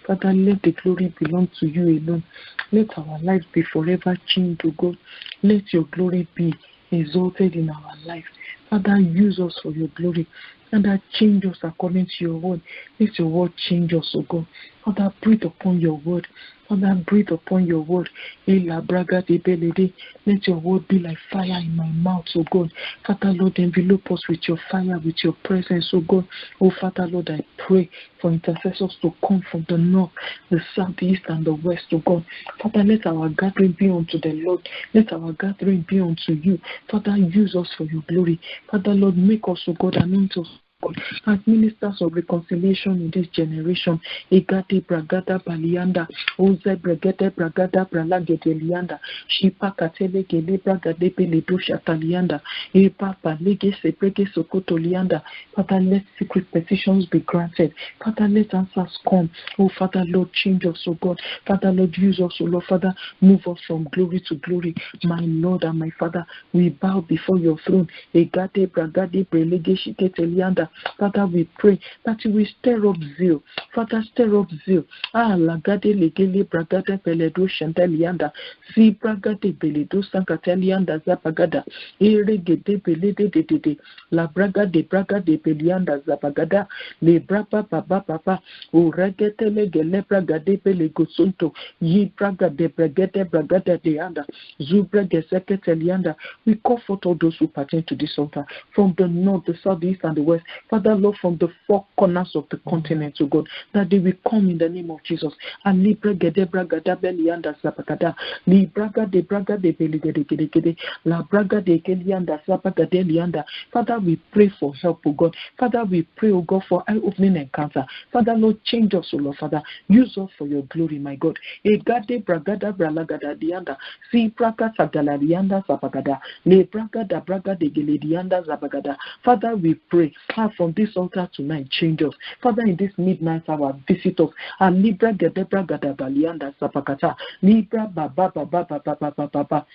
Father, let the glory belong to you alone. Let our lives be forever changed, O God. Let your glory be exalted in our life. Father, use us for your glory. Father, change us according to your word. Let your word change us, O God. Father, breathe upon your word. Father, breathe upon your word. Let your word be like fire in my mouth, O God. Father, Lord, envelope us with your fire, with your presence, O God. Oh, Father, Lord, I pray for intercessors to come from the north, the south, the east, and the west, O God. Father, let our gathering be unto the Lord. Let our gathering be unto you. Father, use us for your glory. Father, Lord, make us, O God, anoint us as ministers of reconciliation in this generation. Egate bragada balianda, oze bragade bragada bralagede lianda, shipa katele gele bragade peledo shatalianda, epa palege seprege sokoto lianda. Father, let secret petitions be granted. Father, let answers come. Oh, Father, Lord, change us, oh God. Father, Lord, use us, oh Lord. Father, move us from glory to glory. My Lord and my Father, we bow before your throne. Egate bragade brelege shikete lianda. Father, we pray that you will stir up zeal. Father, stir up zeal. Lagade legele bragada peledo shantalianda. Si bragade beledo sankatalianda zapagada. Eregede belede de. La bragade bragade pelianda zapagada. Le brapa papa papa. Uregete legele bragade pelego sunto. Yi bragade bragada de anda. Zubrage seketelianda. We call forth all those who pertain to this altar from the north, the south, the east, and the west. Father, Lord, from the four corners of the continent, oh God, that they will come in the name of Jesus. And Libra Gede Bragada Belianda Zapagada, Libraga de Braga de Beligede, La Braga de Kelianda Zapagade Lianda. Father, we pray for help, oh God. Father, we pray, oh God, for eye-opening encounter. Father, Lord, change us, oh Lord, Father. Use us for your glory, my God. Egade Bragada Bralagada Dianda, Si Praga Sagalarianda Zapagada, Le Braga da Braga de Geledianda Zapagada. Father, we pray from this altar tonight, change us. Father, in this midnight hour, visit us. And Libra Gedebra Gadabalianda Sapakata. Libra Baba Baba Baba Baba Baba.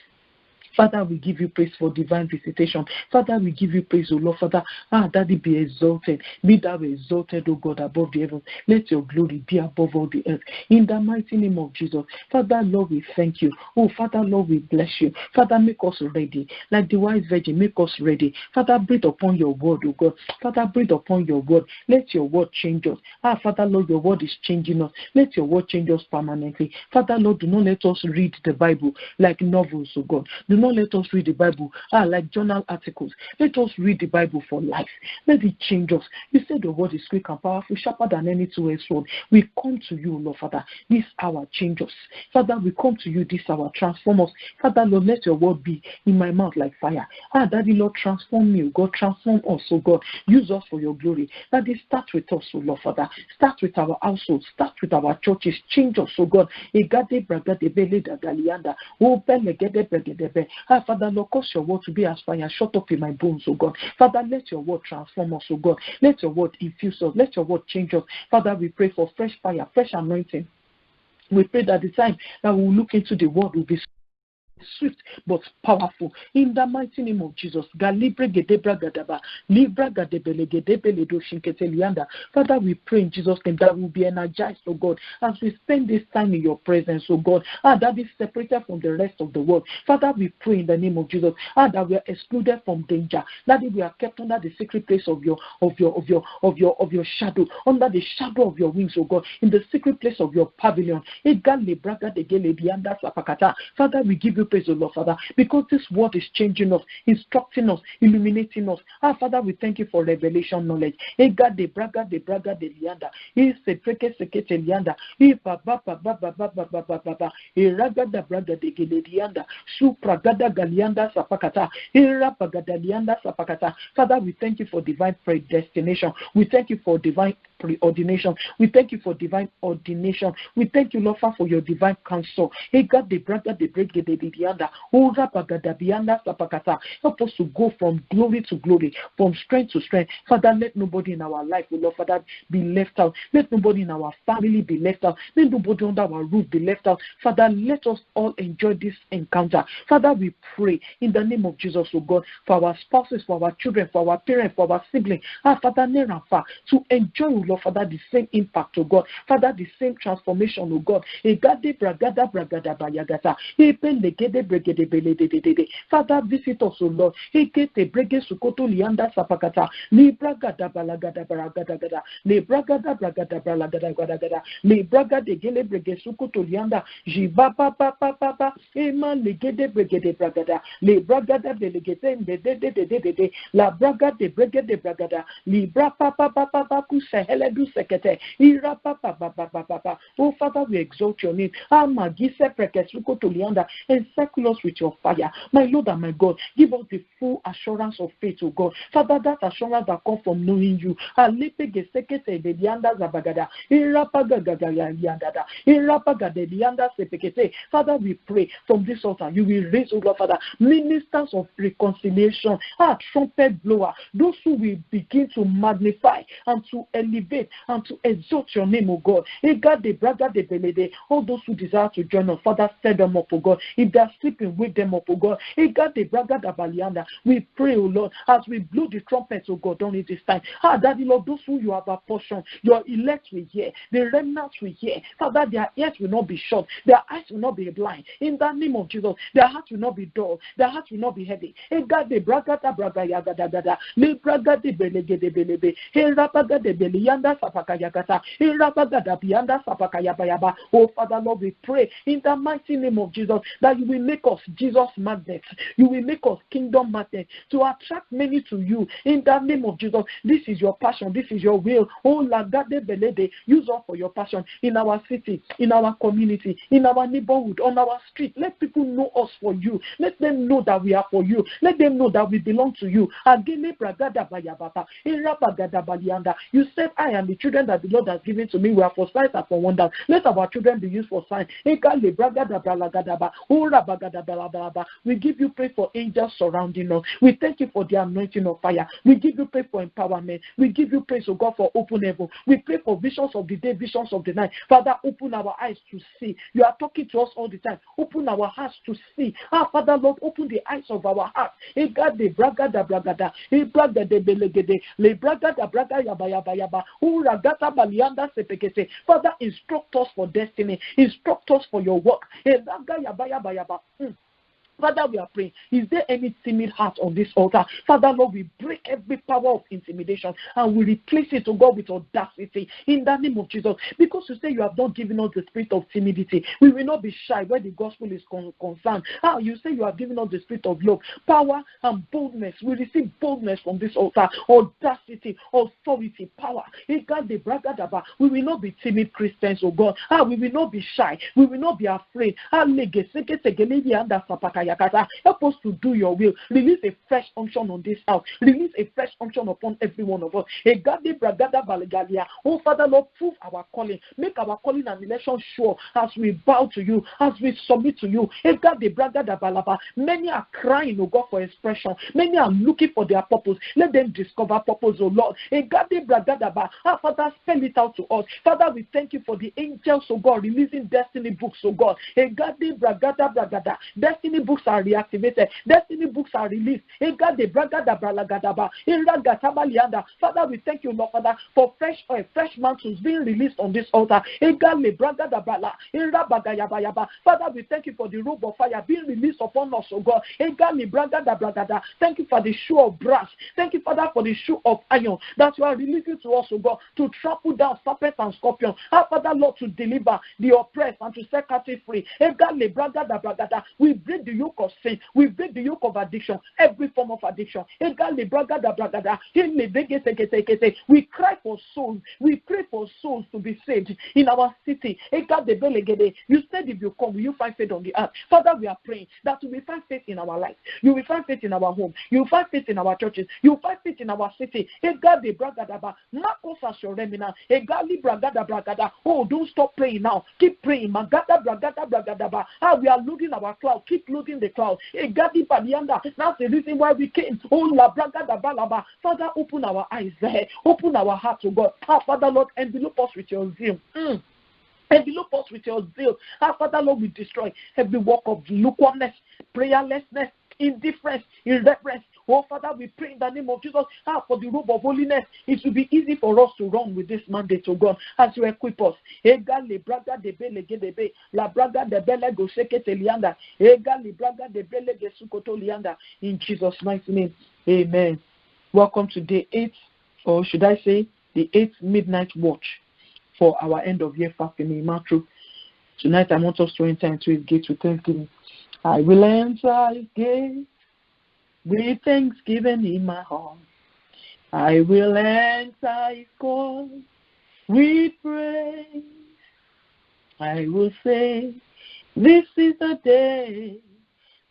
Father, we give you praise for divine visitation. Father, we give you praise, O Lord. Father, Daddy, be exalted. Be thou exalted, O God, above the heavens. Let your glory be above all the earth. In the mighty name of Jesus. Father, Lord, we thank you. Oh, Father, Lord, we bless you. Father, make us ready. Like the wise virgin, make us ready. Father, breathe upon your word, O God. Father, breathe upon your word. Let your word change us. Father, Lord, your word is changing us. Let your word change us permanently. Father, Lord, do not let us read the Bible like novels, O God. Do not let us read the Bible like journal articles. Let us read the Bible for life. Let it change us. You said the word is quick and powerful, sharper than any two-edged sword. We come to you, Lord Father. This hour, change us. Father, we come to you this hour. Transform us. Father, Lord, let your word be in my mouth like fire. Daddy, Lord, transform me, God. Transform us, oh God. Use us for your glory. Daddy, start with us, oh Lord Father. Start with our household. Start with our churches. Change us, oh God. Father, Lord, cause your word to be as fire shut up in my bones, oh God. Father, let your word transform us, oh God. Let your word infuse us. Let your word change us. Father, we pray for fresh fire, fresh anointing. We pray that the time that we will look into the word will be swift but powerful in the mighty name of Jesus. Galibre gedebra gadaba, libra gadebele gedebele do shinketelianda. Father, we pray in Jesus' name that we will be energized, oh God, as we spend this time in your presence, oh God. That is separated from the rest of the world. Father, we pray in the name of Jesus that we are excluded from danger. That we are kept under the secret place of your shadow, under the shadow of your wings, oh God, in the secret place of your pavilion. Father, we give you praise, O Lord, Father, because this word is changing us, instructing us, illuminating us. Father, we thank you for revelation knowledge. De braga de lianda, se preke sekete lianda, baba raga da braga de geledianda, supragada galianda sapakata, rapagada lianda sapakata. Father, we thank you for divine predestination. We thank you for divine preordination. We thank you for divine ordination. We thank you, Lord, for your divine counsel. Help us to go from glory to glory, from strength to strength. Father, let nobody in our life, Lord, Father, be left out. Let nobody in our family be left out. Let nobody under our roof be left out. Father, let us all enjoy this encounter. Father, we pray in the name of Jesus, oh God, for our spouses, for our children, for our parents, for our siblings, Father, near and far, to enjoy, oh Lord, Father, the same impact, oh God, Father, the same transformation, oh God. Father, visit us, oh Lord. La braga de brega de bragada, libra papa papa kuseheledu sekete, ira papa papa. Oh Father, we exalt your name. Magise prekesuko tolianda, encircle us with your fire. My Lord and my God, give us the full assurance of faith, oh God. Father, that assurance that comes from knowing you. Alipe gesekete de lianda zabagada, ira pagagada yandada, ira pagade lianda sepekete. Father, we pray from this altar, you will raise, oh Lord, Father, ministers of reconciliation, trumpet blower, those who will begin to magnify and to elevate and to exalt your name, oh God. All those who desire to join us, Father, set them up, oh God. If they are sleeping, wake them up, oh God. We pray, oh Lord, as we blow the trumpets, oh God, during this time. Daddy Lord, those who you have apportioned, your elect will hear, the remnants will hear. Father, their ears will not be shut, their eyes will not be blind. In the name of Jesus, their hearts will not be dull, their hearts will not be heavy. Oh Father Lord, we pray in the mighty name of Jesus that you will make us Jesus magnets. You will make us kingdom magnets to attract many to you. In the name of Jesus, this is your passion, this is your will. Oh Lagade Belede, use us for your passion in our city, in our community, in our neighborhood, on our street. Let people know us for you. Let them know that we are for you. Let them know that we belong to you. You said, I am the children that the Lord has given to me. We are for signs and for wonders. Let our children be used for signs. We give you praise for angels surrounding us. We thank you for the anointing of fire. We give you praise for empowerment. We give you praise, oh God, for open heaven. We pray for visions of the day, visions of the night. Father, open our eyes to see. You are talking to us all the time. Open our hearts to see. Father, Lord, open the eyes of our hearts. Father, instruct us for destiny. Instruct us for your work. Father, we are praying. Is there any timid heart on this altar? Father, Lord, we break every power of intimidation and we replace it, oh God, with audacity in the name of Jesus. Because you say you have not given us the spirit of timidity. We will not be shy where the gospel is concerned. You say you have given us the spirit of love, power, and boldness. We receive boldness from this altar, audacity, authority, power. We will not be timid Christians, oh God. We will not be shy. We will not be afraid. Help us to do your will. Release a fresh unction on this house. Release a fresh unction upon every one of us. Oh Father Lord, prove our calling. Make our calling and election sure as we bow to you, as we submit to you. Many are crying, oh God, for expression. Many are looking for their purpose. Let them discover purpose, oh Lord. Father, spell it out to us. Father, we thank you for the angels, oh God, releasing destiny books, oh God. Destiny books are reactivated. Destiny books are released. Father, we thank you, Lord, Father, for fresh oil, fresh mantles being released on this altar. Father, we thank you for the robe of fire being released upon us, oh God. Thank you for the shoe of brass. Thank you, Father, for the shoe of iron that you are releasing to us, oh God, to trample down serpents and scorpions. Father, Lord, to deliver the oppressed and to set captives free. We break the yoke yoke of sin. We break the yoke of addiction, every form of addiction. We cry for souls. We pray for souls to be saved in our city. You said if you come, will you find faith on the earth? Father, we are praying that you will find faith in our life. You will find faith in our home. You will find faith in our churches. You will find faith in our city. Oh, don't stop praying now. Keep praying. We are loading our cloud. Keep loading the cloud. That's the reason why we came. Father, open our eyes there. Open our heart to God. Father, Lord, envelope us with your zeal. Envelope us with your zeal. Father, Lord, we destroy every work of lukewarmness, prayerlessness, indifference, irreverence. Oh, Father, we pray in the name of Jesus for the robe of holiness. It will be easy for us to run with this mandate to God as you equip us. In Jesus' mighty name, amen. Welcome to day 8, or should I say the 8th midnight watch for our end of year fasting in Matthew. Tonight I want us to enter into his gate with thanksgiving. I will enter his gate with thanksgiving in my heart. I will enter his court with praise. I will say, this is the day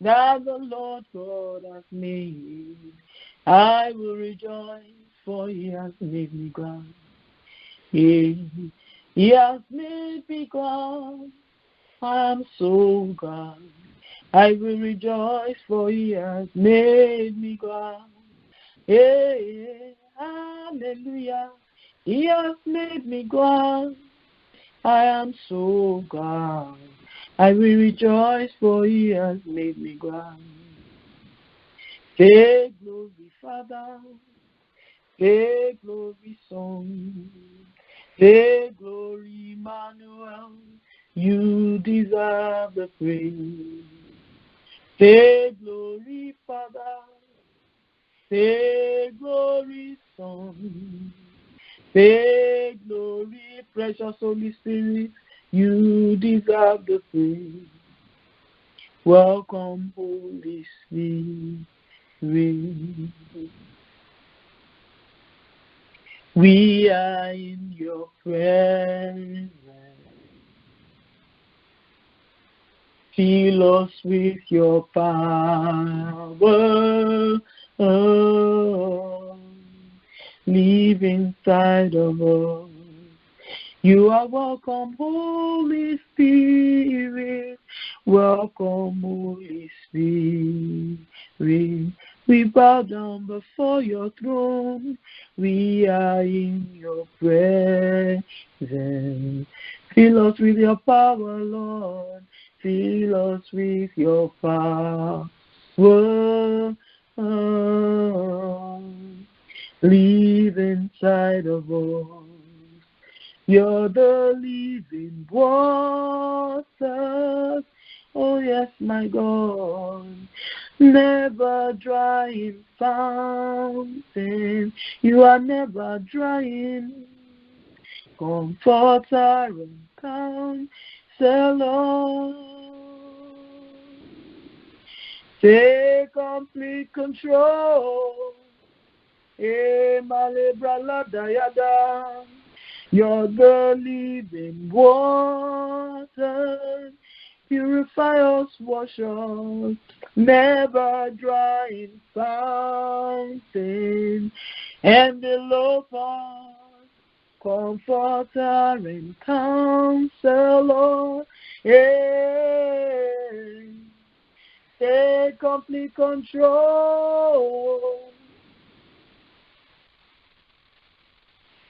that the Lord God has made. I will rejoice, for he has made me glad. He has made me glad. I am so glad. I will rejoice, for he has made me glad. Hey, hallelujah. He has made me glad. I am so glad. I will rejoice, for he has made me glad. Take glory, Father. Take glory, Son. Take glory, Emmanuel. You deserve the praise. Take glory, Father. Take glory, Son. Take glory, precious Holy Spirit. You deserve the praise. Welcome, Holy Spirit. We are in your presence. Fill us with your power. Live inside of us. You are welcome, Holy Spirit. Welcome, Holy Spirit. We bow down before your throne. We are in your presence. Fill us with your power, Lord. Fill us with your power. Live inside of us. You're the living water. Oh yes, my God. Never drying fountain. You are never drying. Comforter and counselor. Take complete control. You're the living water. Purify us, wash us, never drying fountain. And envelope us, comforter and counselor. Hey, take complete control.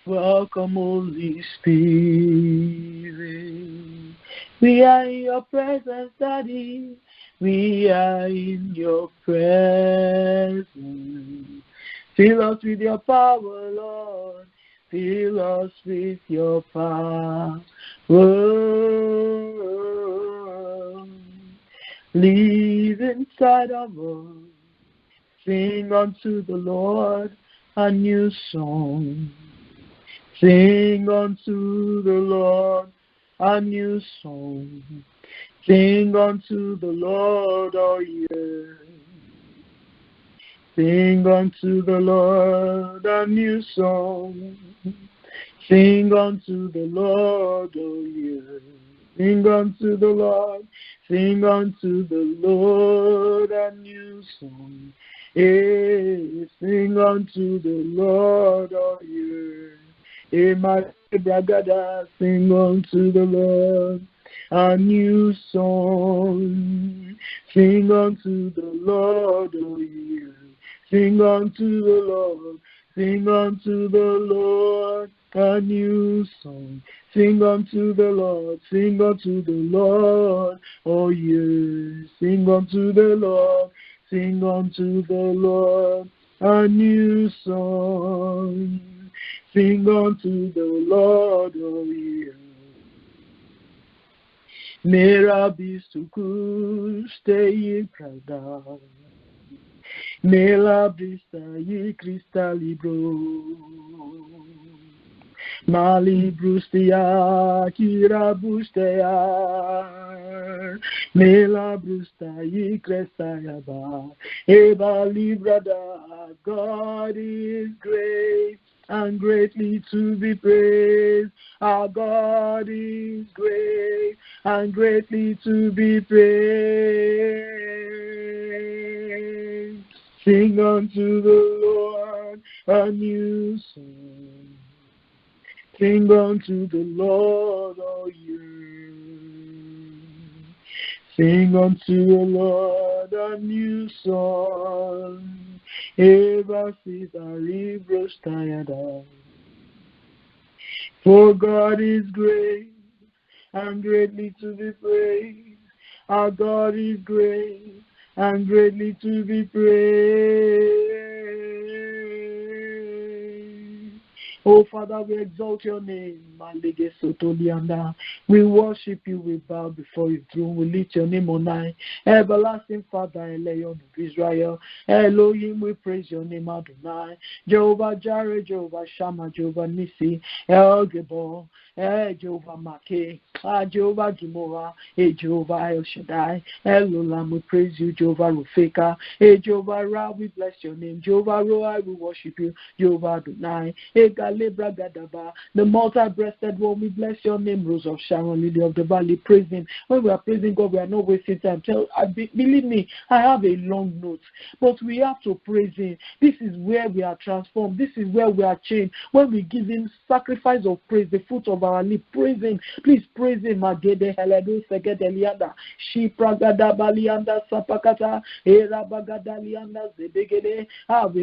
Welcome, Holy Spirit. We are in your presence, Daddy. We are in your presence. Fill us with your power, Lord. Fill us with your power. Live inside of us. Sing unto the Lord a new song. Sing unto the Lord a new song. Sing unto the Lord all ye earth. Sing unto the Lord a new song. Sing unto the Lord all ye earth. Sing unto the Lord. Sing unto the Lord a new song. Hey, sing unto the Lord all ye earth. Hey, my bragada, sing unto the Lord a new song. Sing unto the Lord all ye earth. Sing unto the Lord. Sing unto the Lord a new song. Sing unto the Lord. Sing unto the Lord. Oh yes. Sing unto the Lord. Sing unto the Lord a new song. Sing unto the Lord. Oh yes. Mera bistuku stay prada. Mela brista ye crystal libro. Mali brustia kira bustea. Mela brusta ye cresta yaba. Eba librada. God is great and greatly to be praised. Our God is great and greatly to be praised. Sing unto the Lord a new song. Sing unto the Lord all ye. Sing unto the Lord a new song. Ever since our rivers tired out. For God is great and greatly to be praised. Our God is great and greatly to be praised. Oh Father, we exalt your name. We worship you, we bow before your throne, we lift your name on high. Everlasting Father, Elion of Israel, Elohim, we praise your name, Adonai. Jehovah Jireh, Jehovah Shammah, Jehovah Nissi, El Gibor, Jehovah Makeh, Jehovah Gimora, Jehovah El Shaddai, Elolam, we praise you, Jehovah Rufeka, Jehovah Ra, we bless your name, Jehovah Roa, we worship you, Jehovah Adonai, the multi-breasted one, we bless your name, Rose of Sharon, Lily of the Valley, praise him. When we are praising God, we are not wasting time. Believe me, I have a long note, but we have to praise him. This is where we are transformed. This is where we are changed. When we give him sacrifice of praise, the fruit of our lips, praise him. Please praise him. We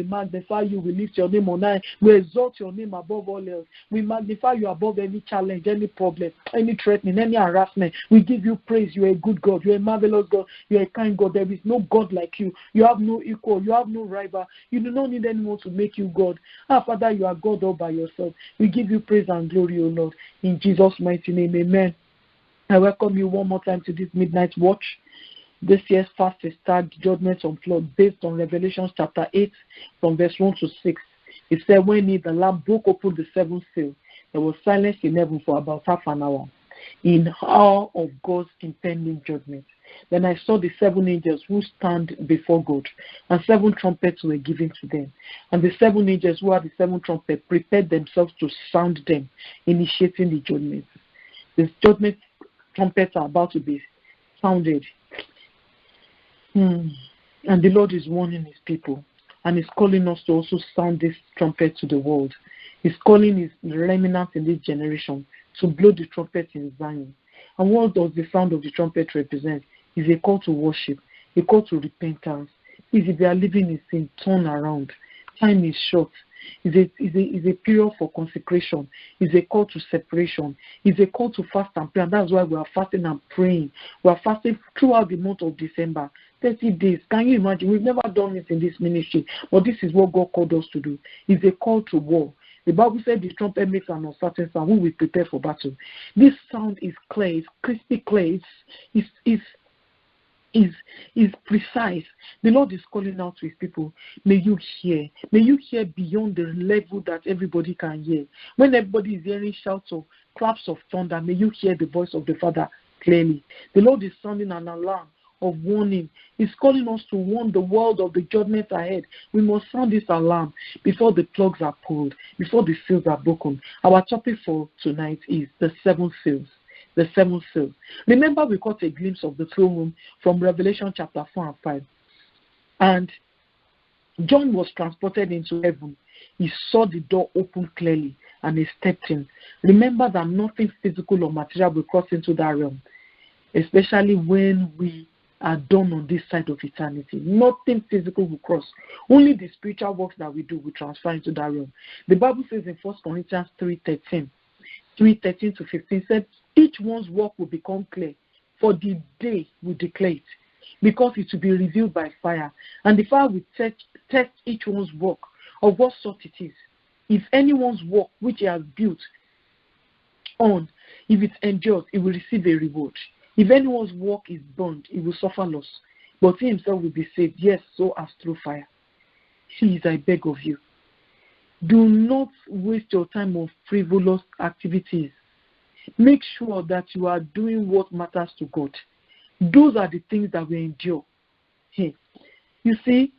magnify you, we lift your name on high, we exalt your name above all else. We magnify you above any challenge, any problem, any threatening, any harassment. We give you praise. You are a good God. You are a marvelous God. You are a kind God. There is no God like you. You have no equal. You have no rival. You do not need anyone to make you God. Father, you are God all by yourself. We give you praise and glory, O Lord. In Jesus' mighty name, amen. I welcome you one more time to this midnight watch. This year's fast is tagged Judgment on Flood, based on Revelation chapter 8 from verse 1 to 6. It said, when the Lamb broke open the seventh seal, there was silence in heaven for about half an hour, in awe of God's impending judgment. Then I saw the 7 angels who stand before God, and 7 trumpets were given to them. And the 7 angels who had the 7 trumpets prepared themselves to sound them, initiating the judgment. The judgment trumpets are about to be sounded. And the Lord is warning his people. And he's calling us to also sound this trumpet to the world. He's calling his remnant in this generation to blow the trumpet in Zion. And what does the sound of the trumpet represent? It's a call to worship, a call to repentance. If they are living in sin, turn around. Time is short. It's a period for consecration. It's a call to separation. It's a call to fast and pray. And that's why we are fasting and praying. We are fasting throughout the month of December. 30 days. Can you imagine? We've never done this in this ministry. But this is what God called us to do. It's a call to war. The Bible said the trumpet makes an uncertain sound. We will prepare for battle. This sound is clear. It's crispy clear. Is precise. The Lord is calling out to his people. May you hear. May you hear beyond the level that everybody can hear. When everybody is hearing shouts of claps of thunder, may you hear the voice of the Father clearly. The Lord is sounding an alarm of warning. He's calling us to warn the world of the judgment ahead. We must sound this alarm before the plugs are pulled, before the seals are broken. Our topic for tonight is the 7 seals. The 7 seals. Remember, we caught a glimpse of the throne room from Revelation chapter 4 and 5. And John was transported into heaven. He saw the door open clearly and he stepped in. Remember that nothing physical or material will cross into that realm, especially when we are done on this side of eternity. Nothing physical will cross. Only the spiritual works that we do will transfer into that realm. The Bible says in 1 Corinthians 3:13 to 15, said, each one's work will become clear, for the day will declare it, because it will be revealed by fire, and the fire will test each one's work of what sort it is. If anyone's work which he has built on, if it endures, he will receive a reward. If anyone's work is burned, he will suffer loss, but he himself will be saved, yes, so as through fire. Please, I beg of you, do not waste your time on frivolous activities. Make sure that you are doing what matters to God. Those are the things that we endure. Hey, you see,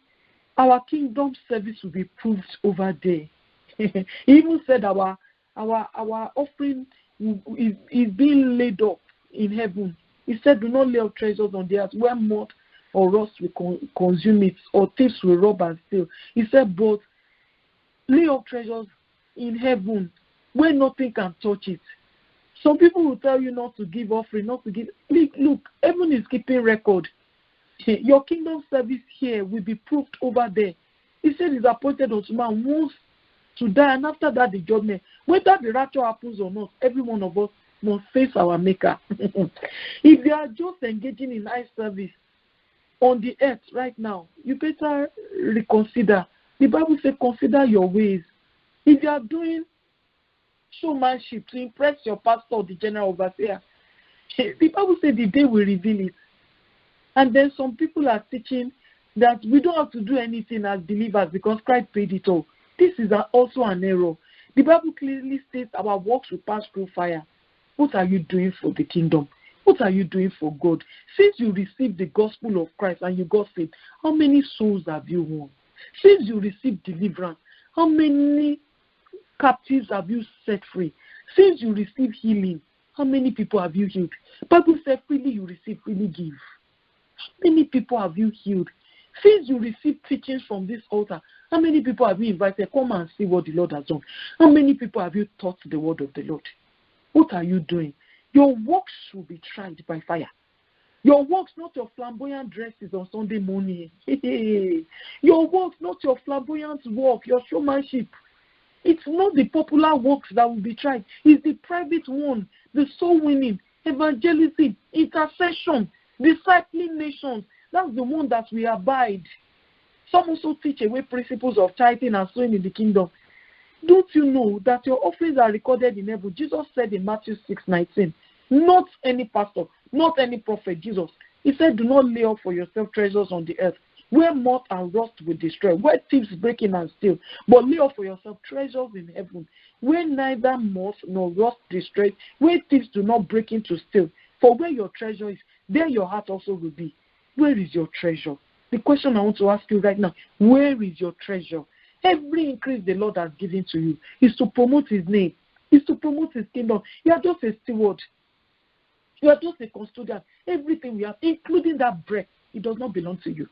our kingdom service will be proved over there. He even said our offering is being laid up in heaven. He said, do not lay up treasures on the earth where moth or rust will consume it, or thieves will rob and steal. He said, but lay up treasures in heaven where nothing can touch it. Some people will tell you not to give offering, not to give. Look, heaven is keeping record. Your kingdom service here will be proved over there. He said it's appointed unto man once to die, and after that the judgment. Whether the rapture happens or not, every one of us must face our maker. If you are just engaging in eye service on the earth right now, you better reconsider. The Bible says, consider your ways. If you are doing showmanship to impress your pastor or the general overseer, the Bible says the day will reveal it. And then some people are teaching that we don't have to do anything as believers because Christ paid it all. This is also an error. The Bible clearly states our works will pass through fire. What are you doing for the kingdom? What are you doing for God? Since you received the gospel of Christ and you got saved, how many souls have you won? Since you received deliverance, how many captives have you set free? Since you received healing, how many people have you healed? Bible says freely you receive, freely give. How many people have you healed? Since you received teachings from this altar, how many people have you invited? Come and see what the Lord has done. How many people have you taught the word of the Lord? What are you doing? Your works will be tried by fire. Your works, not your flamboyant dresses on Sunday morning. Your works, not your flamboyant work, your showmanship. It's not the popular works that will be tried. It's the private one, the soul winning, evangelism, intercession, discipling nations. That's the one that we abide. Some also teach away principles of tithing and sowing in the kingdom. Don't you know that your offerings are recorded in heaven? Jesus said in Matthew 6:19, not any pastor, not any prophet, Jesus. He said, do not lay up for yourself treasures on the earth, where moth and rust will destroy, where thieves break in and steal, but lay up for yourself treasures in heaven, where neither moth nor rust destroys, where thieves do not break in to steal. For where your treasure is, there your heart also will be. Where is your treasure? The question I want to ask you right now, where is your treasure? Every increase the Lord has given to you is to promote his name, is to promote his kingdom. You are just a steward. You are just a custodian. Everything we have, including that breath, it does not belong to you.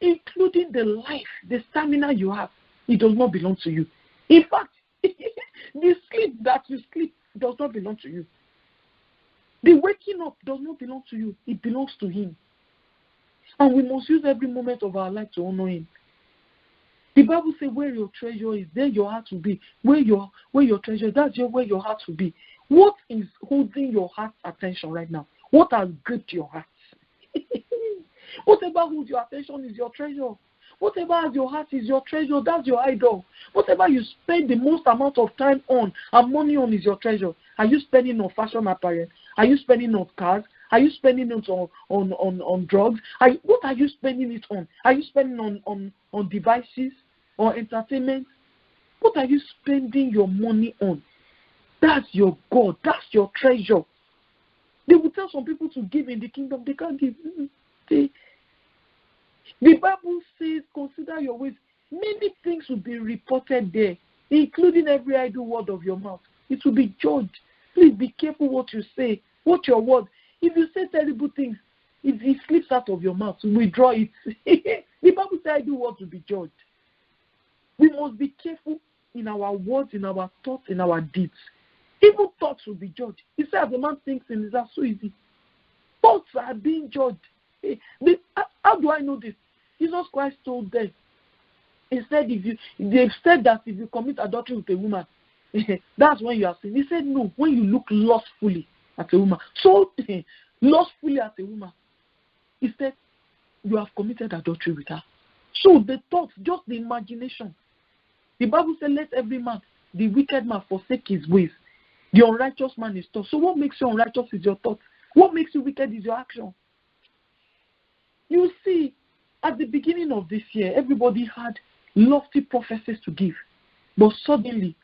Including the life, the stamina you have, it does not belong to you. In fact, the sleep that you sleep does not belong to you. The waking up does not belong to you. It belongs to him. And we must use every moment of our life to honor him. The Bible says where your treasure is, there your heart will be. Where your treasure is, that's where your heart will be. What is holding your heart's attention right now? What has gripped your heart? Whatever holds your attention is your treasure. Whatever has your heart is your treasure. That's your idol. Whatever you spend the most amount of time on and money on is your treasure. Are you spending on fashion apparel? Are you spending on cars? Are you spending it on drugs? What are you spending it on? Are you spending on devices or entertainment? What are you spending your money on? That's your God. That's your treasure. They will tell some people to give in the kingdom. They can't give. The Bible says, consider your ways. Many things will be reported there, including every idle word of your mouth. It will be judged. Please be careful what you say, what your word. If you say terrible things, if it slips out of your mouth, withdraw it. The Bible says idle words will be judged. We must be careful in our words, in our thoughts, in our deeds. Even thoughts will be judged. He said, as a man thinks in his heart, so easy. Thoughts are being judged. How do I know this? Jesus Christ told them. He said, they've said that if you commit adultery with a woman, that's when you are sinning. He said, no, when you look lustfully at a woman. So, lustfully at a woman. He said, you have committed adultery with her. So the thoughts, just the imagination. The Bible said, let every man, the wicked man, forsake his ways. The unrighteous man is thought. So what makes you unrighteous is your thought. What makes you wicked is your action. You see, at the beginning of this year, everybody had lofty prophecies to give. But suddenly,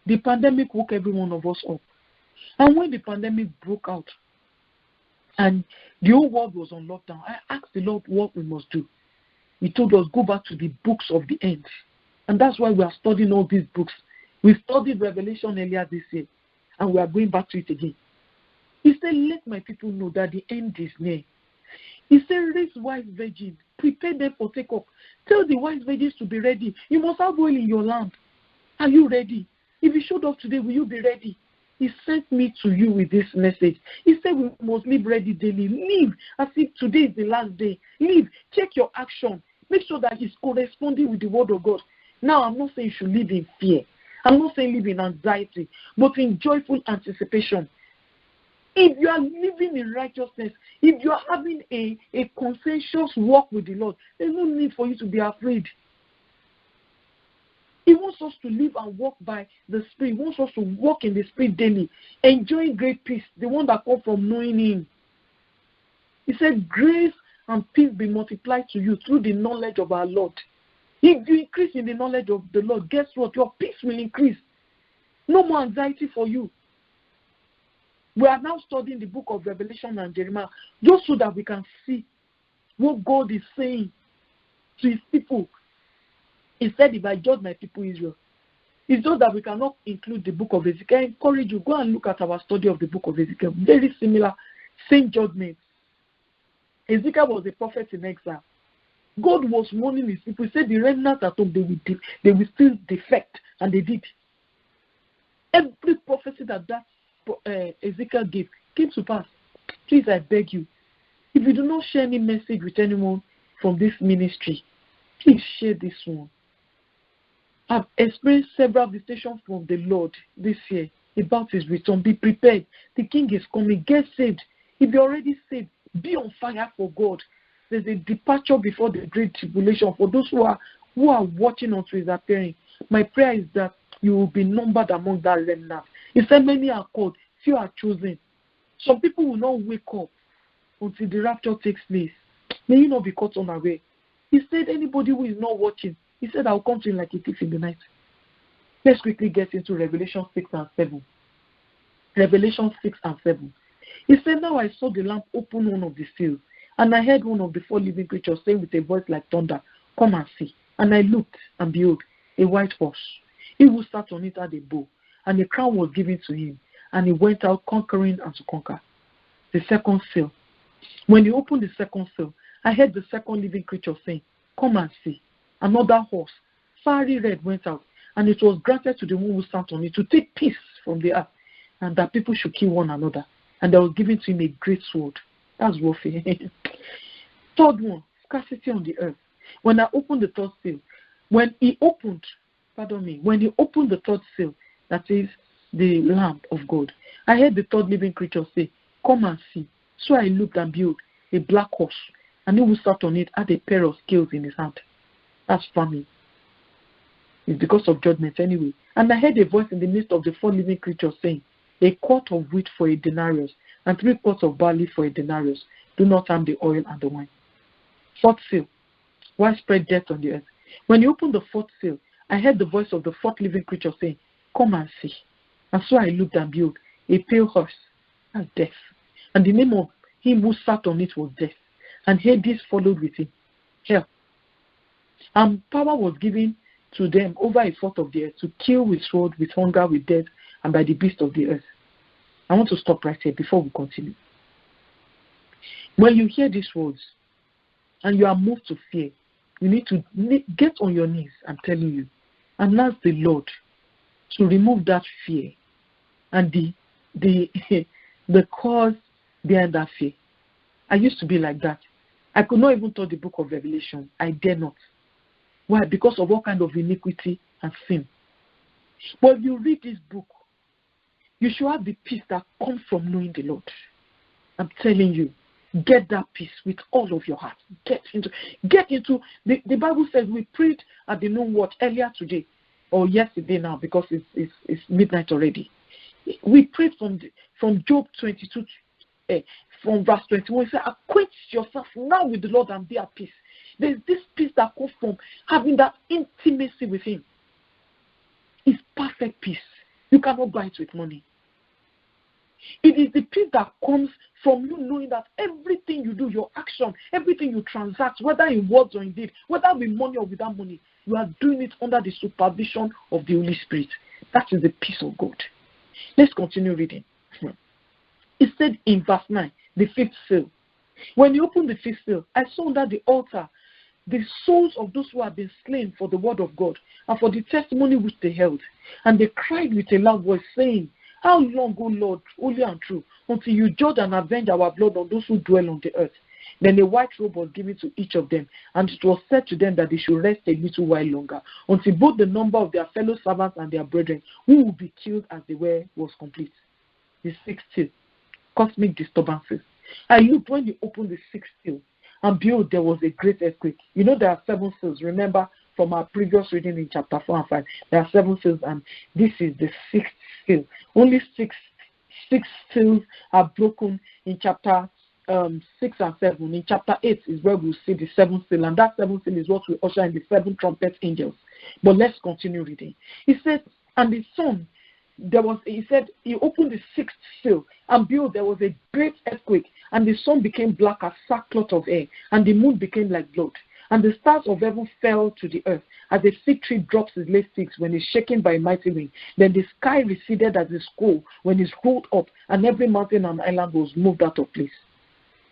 the pandemic woke every one of us up. And when the pandemic broke out, and the whole world was on lockdown, I asked the Lord what we must do. He told us, go back to the books of the end. And that's why we are studying all these books. We studied Revelation earlier this year, and we are going back to it again. He said, let my people know that the end is near. He said, raise wise virgins, prepare them for take-up. Tell the wise virgins to be ready. You must have oil in your lamp. Are you ready? If you showed up today, will you be ready? He sent me to you with this message. He said we must live ready daily. Live as if today is the last day. Live. Check your action. Make sure that it's corresponding with the word of God. Now, I'm not saying you should live in fear. I'm not saying live in anxiety, but in joyful anticipation. If you are living in righteousness, if you are having a conscientious walk with the Lord, there's no need for you to be afraid. He wants us to live and walk by the Spirit. He wants us to walk in the Spirit daily, enjoying great peace, the one that comes from knowing Him. He said, grace and peace be multiplied to you through the knowledge of our Lord. If you increase in the knowledge of the Lord, guess what? Your peace will increase. No more anxiety for you. We are now studying the book of Revelation and Jeremiah just so that we can see what God is saying to His people. He said, if I judge my people Israel, it's just that we cannot include the book of Ezekiel. I encourage you, go and look at our study of the book of Ezekiel. Very similar, same judgment. Ezekiel was a prophet in exile. God was warning His people. He said the remnant at home, they will still defect, and they did. Every prophecy that Ezekiel gave came to pass. Please, I beg you, if you do not share any message with anyone from this ministry, please share this one. I've experienced several visitations from the Lord this year about His return. Be prepared. The King is coming. Get saved. If you're already saved, be on fire for God. There's a departure before the great tribulation for those who are watching until His appearing. My prayer is that you will be numbered among that remnant. He said many are called, few are chosen. Some people will not wake up until the rapture takes place. May you not be caught unaware. He said anybody who is not watching, He said I'll come to you like a thief in the night. Let's quickly get into Revelation 6 and 7. Revelation 6 and 7. He said, now I saw the lamp open one of the seals, and I heard one of the four living creatures saying with a voice like thunder, come and see. And I looked, and behold, a white horse. He who sat on it had a bow, and a crown was given to him, and he went out conquering and to conquer. The second seal. When he opened the second seal, I heard the second living creature saying, come and see. Another horse, fiery red, went out, and it was granted to the one who sat on it to take peace from the earth, and that people should kill one another. And there was given to him a great sword. That's warfare. Third one, scarcity on the earth. When I opened the third seal, when he opened the third seal, that is the Lamb of God, I heard the third living creature say, come and see. So I looked, and behold, a black horse, and he who sat on it had a pair of scales in his hand. That's famine. It's because of judgment anyway. And I heard a voice in the midst of the four living creatures saying, a quart of wheat for a denarius, and 3 quarts of barley for a denarius. Do not harm the oil and the wine. Fourth seal, widespread death on the earth. When he opened the fourth seal, I heard the voice of the fourth living creature saying, come and see. And so I looked, and behold, a pale horse, and death. And the name of him who sat on it was death. And Hades followed with him, hell. And power was given to them over a fourth of the earth to kill with sword, with hunger, with death, and by the beasts of the earth. I want to stop right here before we continue. When you hear these words and you are moved to fear, you need to get on your knees, I'm telling you, and ask the Lord to remove that fear and the cause behind that fear. I used to be like that. I could not even touch the book of Revelation. I dare not. Why? Because of all kind of iniquity and sin. But if you read this book, you should have the peace that comes from knowing the Lord. I'm telling you, get that peace with all of your heart. Get into the Bible says we prayed at the noon watch earlier today or yesterday now because it's midnight already. We prayed from Job 22 from verse 21. He said, acquaint yourself now with the Lord and be at peace. There's this peace that comes from having that intimacy with him. It's perfect peace. You cannot buy it with money. It is the peace that comes from you knowing that everything you do, your action, everything you transact, whether in words or in deed, whether with money or without money, you are doing it under the supervision of the Holy Spirit. That is the peace of God. Let's continue reading. It said in verse 9, the fifth seal. When he opened the fifth seal, I saw under the altar the souls of those who had been slain for the word of God and for the testimony which they held. And they cried with a loud voice, saying, how long, O Lord, holy and true, until you judge and avenge our blood on those who dwell on the earth? Then a white robe was given to each of them, and it was said to them that they should rest a little while longer, until both the number of their fellow servants and their brethren, who would be killed as they were, was complete. The sixth seal, cosmic disturbances. I looked when he opened the sixth seal, and behold, there was a great earthquake. You know there are 7 seals. Remember from our previous reading in chapter 4 and 5, there are 7 seals, and this is the 6th seal. Only six seals are broken in chapter 6 and 7. In chapter 8 is where we'll see the 7th seal, and that 7th seal is what we usher in the 7 trumpet angels. But let's continue reading. He said, and the sun, he said, he opened the 6th seal, and behold, there was a great earthquake, and the sun became black as sackcloth of hair, and the moon became like blood. And the stars of heaven fell to the earth, as a fig tree drops its late sticks when it's shaken by a mighty wind. Then the sky receded as a scroll when it's rolled up, and every mountain and island was moved out of place.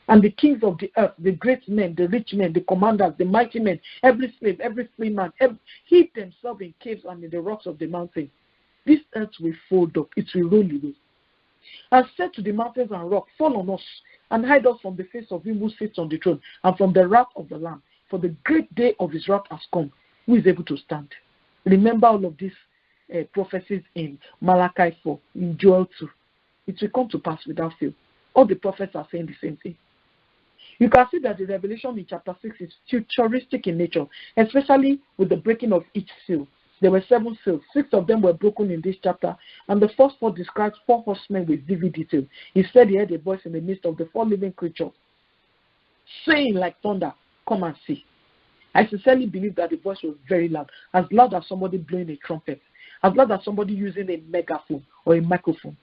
And the kings of the earth, the great men, the rich men, the commanders, the mighty men, every slave, every free man, hid themselves in caves and in the rocks of the mountain. This earth will fold up, it will roll away. And said to the mountains and rocks, fall on us, and hide us from the face of him who sits on the throne, and from the wrath of the Lamb. For the great day of his wrath has come. Who is able to stand? Remember all of these prophecies in Malachi 4, in Joel 2. It will come to pass without fail. All the prophets are saying the same thing. You can see that the revelation in chapter 6 is futuristic in nature, especially with the breaking of each seal. There were 7 seals. 6 of them were broken in this chapter, and the first 4 describes 4 horsemen with vivid detail. He said he heard a voice in the midst of the 4 living creatures, saying like thunder, come and see. I sincerely believe that the voice was very loud as somebody blowing a trumpet, as loud as somebody using a megaphone or a microphone.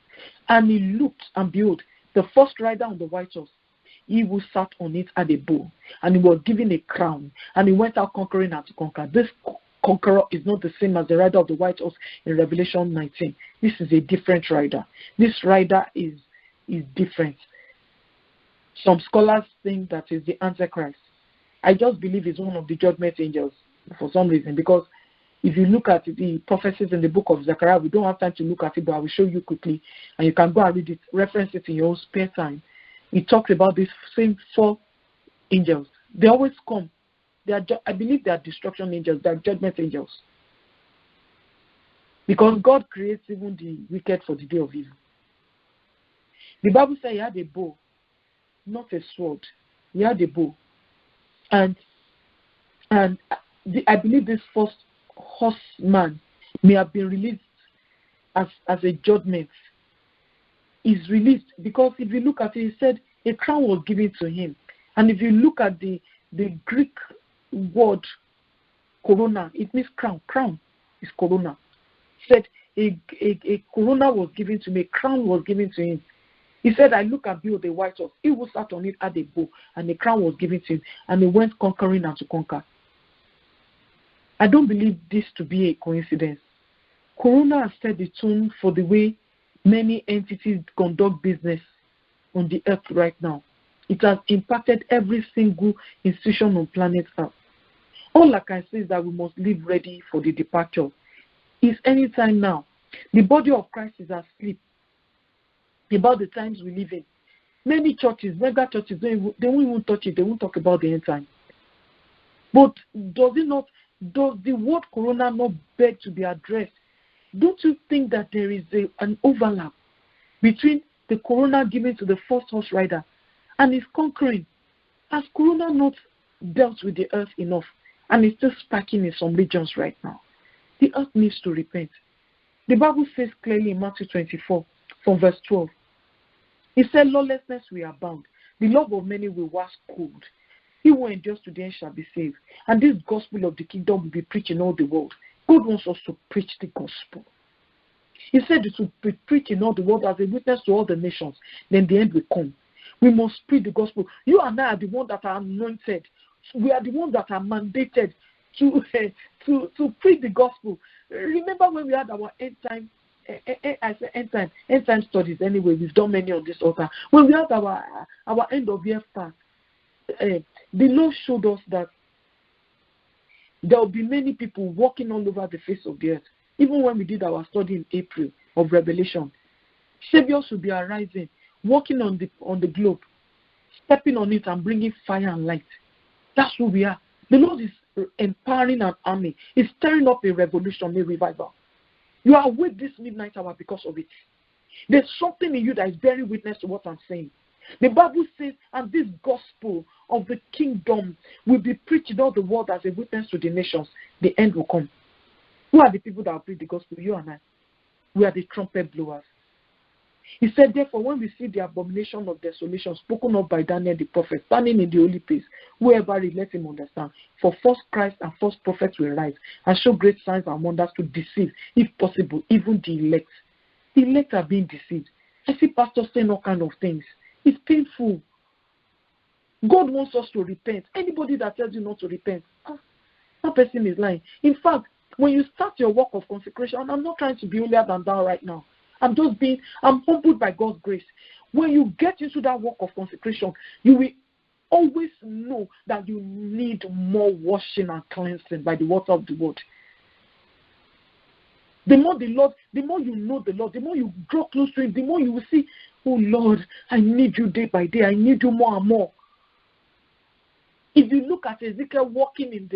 And he looked, and behold, the first rider on the white horse, he who sat on it had a bow, and he was given a crown, and he went out conquering and to conquer. This conqueror is not the same as the rider of the white horse in Revelation 19. This is a different rider. This rider is different. Some scholars think that is the Antichrist. I just believe it's one of the judgment angels for some reason, because if you look at the prophecies in the book of Zechariah, we don't have time to look at it, but I will show you quickly, and you can go and read it, reference it in your own spare time. It talks about these same 4 angels. They always come. I believe they are destruction angels. They are judgment angels. Because God creates even the wicked for the day of evil. The Bible says he had a bow, not a sword. He had a bow. And I believe this first horseman may have been released as a judgment. Is released because if you look at it, he said a crown was given to him. And if you look at the Greek word corona, it means crown. Crown is corona. He said a corona was given to me, a crown was given to him. He said, I look and behold the white horse. He who sat on it had a bow, and a crown was given to him, and he went conquering and to conquer. I don't believe this to be a coincidence. Corona has set the tone for the way many entities conduct business on the earth right now. It has impacted every single institution on planet Earth. All I can say is that we must live ready for the departure. It's any time now. The body of Christ is asleep about the times we live in. Many churches, mega churches, they won't even touch it. They won't talk about the end time. But does the word corona not beg to be addressed? Don't you think that there is an overlap between the corona given to the first horse rider and his conquering? Has corona not dealt with the earth enough? And it's still sparking in some regions right now. The earth needs to repent. The Bible says clearly in Matthew 24, from verse 12, it said, lawlessness will abound. The love of many will wax cold. He who endures to the end shall be saved. And this gospel of the kingdom will be preached in all the world. God wants us to preach the gospel. He said it will be preached in all the world as a witness to all the nations. Then the end will come. We must preach the gospel. You and I are the ones that are anointed. We are the ones that are mandated to preach the gospel. Remember when we had our end time studies anyway, we've done many on this altar. When we had our end of year fast, the Lord showed us that there will be many people walking all over the face of the earth. Even when we did our study in April of Revelation, saviors will be arising, walking on the globe, stepping on it and bringing fire and light. That's who we are. The Lord is empowering an army. He's stirring up a revolution, a revival. You are awake this midnight hour because of it. There's something in you that is bearing witness to what I'm saying. The Bible says, and this gospel of the kingdom will be preached in all the world as a witness to the nations. The end will come. Who are the people that will preach the gospel? You and I. We are the trumpet blowers. He said, therefore, when we see the abomination of desolation spoken of by Daniel the prophet, standing in the holy place, whoever read, let him understand. For false Christ and false prophets will rise and show great signs and wonders to deceive, if possible, even the elect. The elect are being deceived. I see pastors saying all kinds of things. It's painful. God wants us to repent. Anybody that tells you not to repent, that person is lying. In fact, when you start your work of consecration, I'm not trying to be holier than thou right now. I'm humbled by God's grace. When you get into that work of consecration, you will always know that you need more washing and cleansing by the water of the word. The more you know the Lord, the more you draw close to him, the more you will see, oh Lord, I need you day by day. I need you more and more. If you look at Ezekiel walking in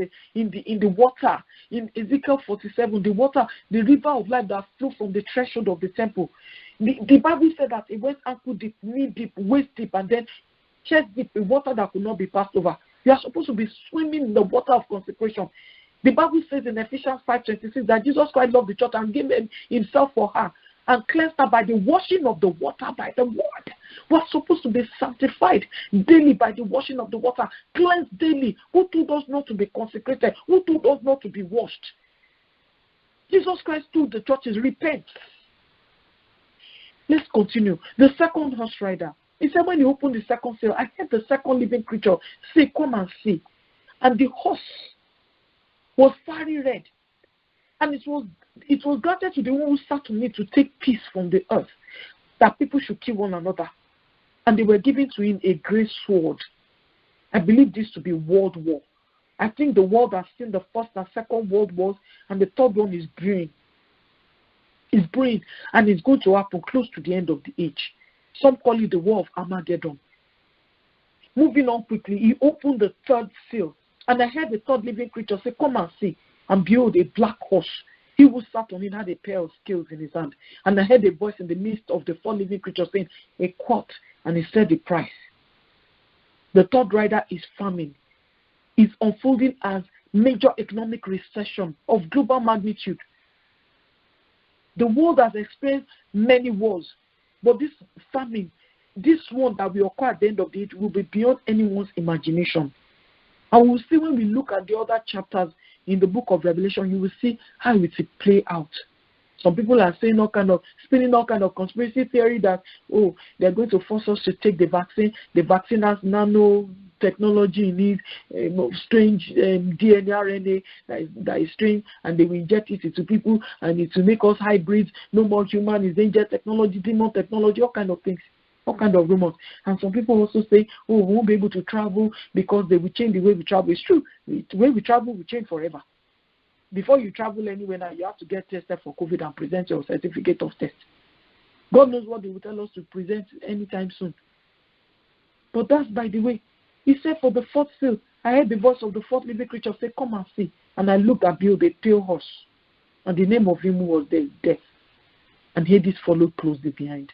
the water, in Ezekiel 47, the river of life that flew from the threshold of the temple, the Bible said that it went ankle deep, knee deep, waist deep, and then chest deep, in water that could not be passed over. You are supposed to be swimming in the water of consecration. The Bible says in Ephesians 5:26 that Jesus Christ loved the church and gave himself for her and cleansed her by the washing of the water by the word. We're supposed to be sanctified daily by the washing of the water, cleansed daily. Who told us not to be consecrated? Who told us not to be washed? Jesus Christ told the churches, repent. Let's continue. The second horse rider. He said when he opened the second seal, I heard the second living creature say, come and see. And the horse was fiery red. And it was granted to the one who sat on it to take peace from the earth, that people should kill one another. And they were given to him a great sword. I believe this to be world war. I think the world has seen the first and second world wars, and the third one is brewing. It's brewing, and it's going to happen close to the end of the age. Some call it the war of Armageddon. Moving on quickly, he opened the third seal, and I heard the third living creature say, come and see. And behold, a black horse. He who sat on it had a pair of scales in his hand. And I heard a voice in the midst of the four living creatures saying, a quart. And he said the price. The third rider is famine. It's unfolding as major economic recession of global magnitude. The world has experienced many wars. But this famine, this one that will occur at the end of the age, will be beyond anyone's imagination. And we'll see when we look at the other chapters in the book of Revelation, you will see how it will play out. Some people are saying spinning all kind of conspiracy theory that, oh, they're going to force us to take the vaccine. The vaccine has nanotechnology in it, strange DNA, RNA that is strange, and they will inject it into people, and it will make us hybrids. No more human, is danger technology, demon technology, all kind of things. All kind of rumors. And some people also say, oh, we won't be able to travel because they will change the way we travel. It's true. The way we travel will change forever. Before you travel anywhere now, you have to get tested for COVID and present your certificate of test. God knows what they will tell us to present anytime soon. But that's by the way. He said, for the fourth seal, I heard the voice of the fourth living creature say, come and see. And I looked at behold, a pale horse. And the name of him who was there is Death. And Hades followed closely behind.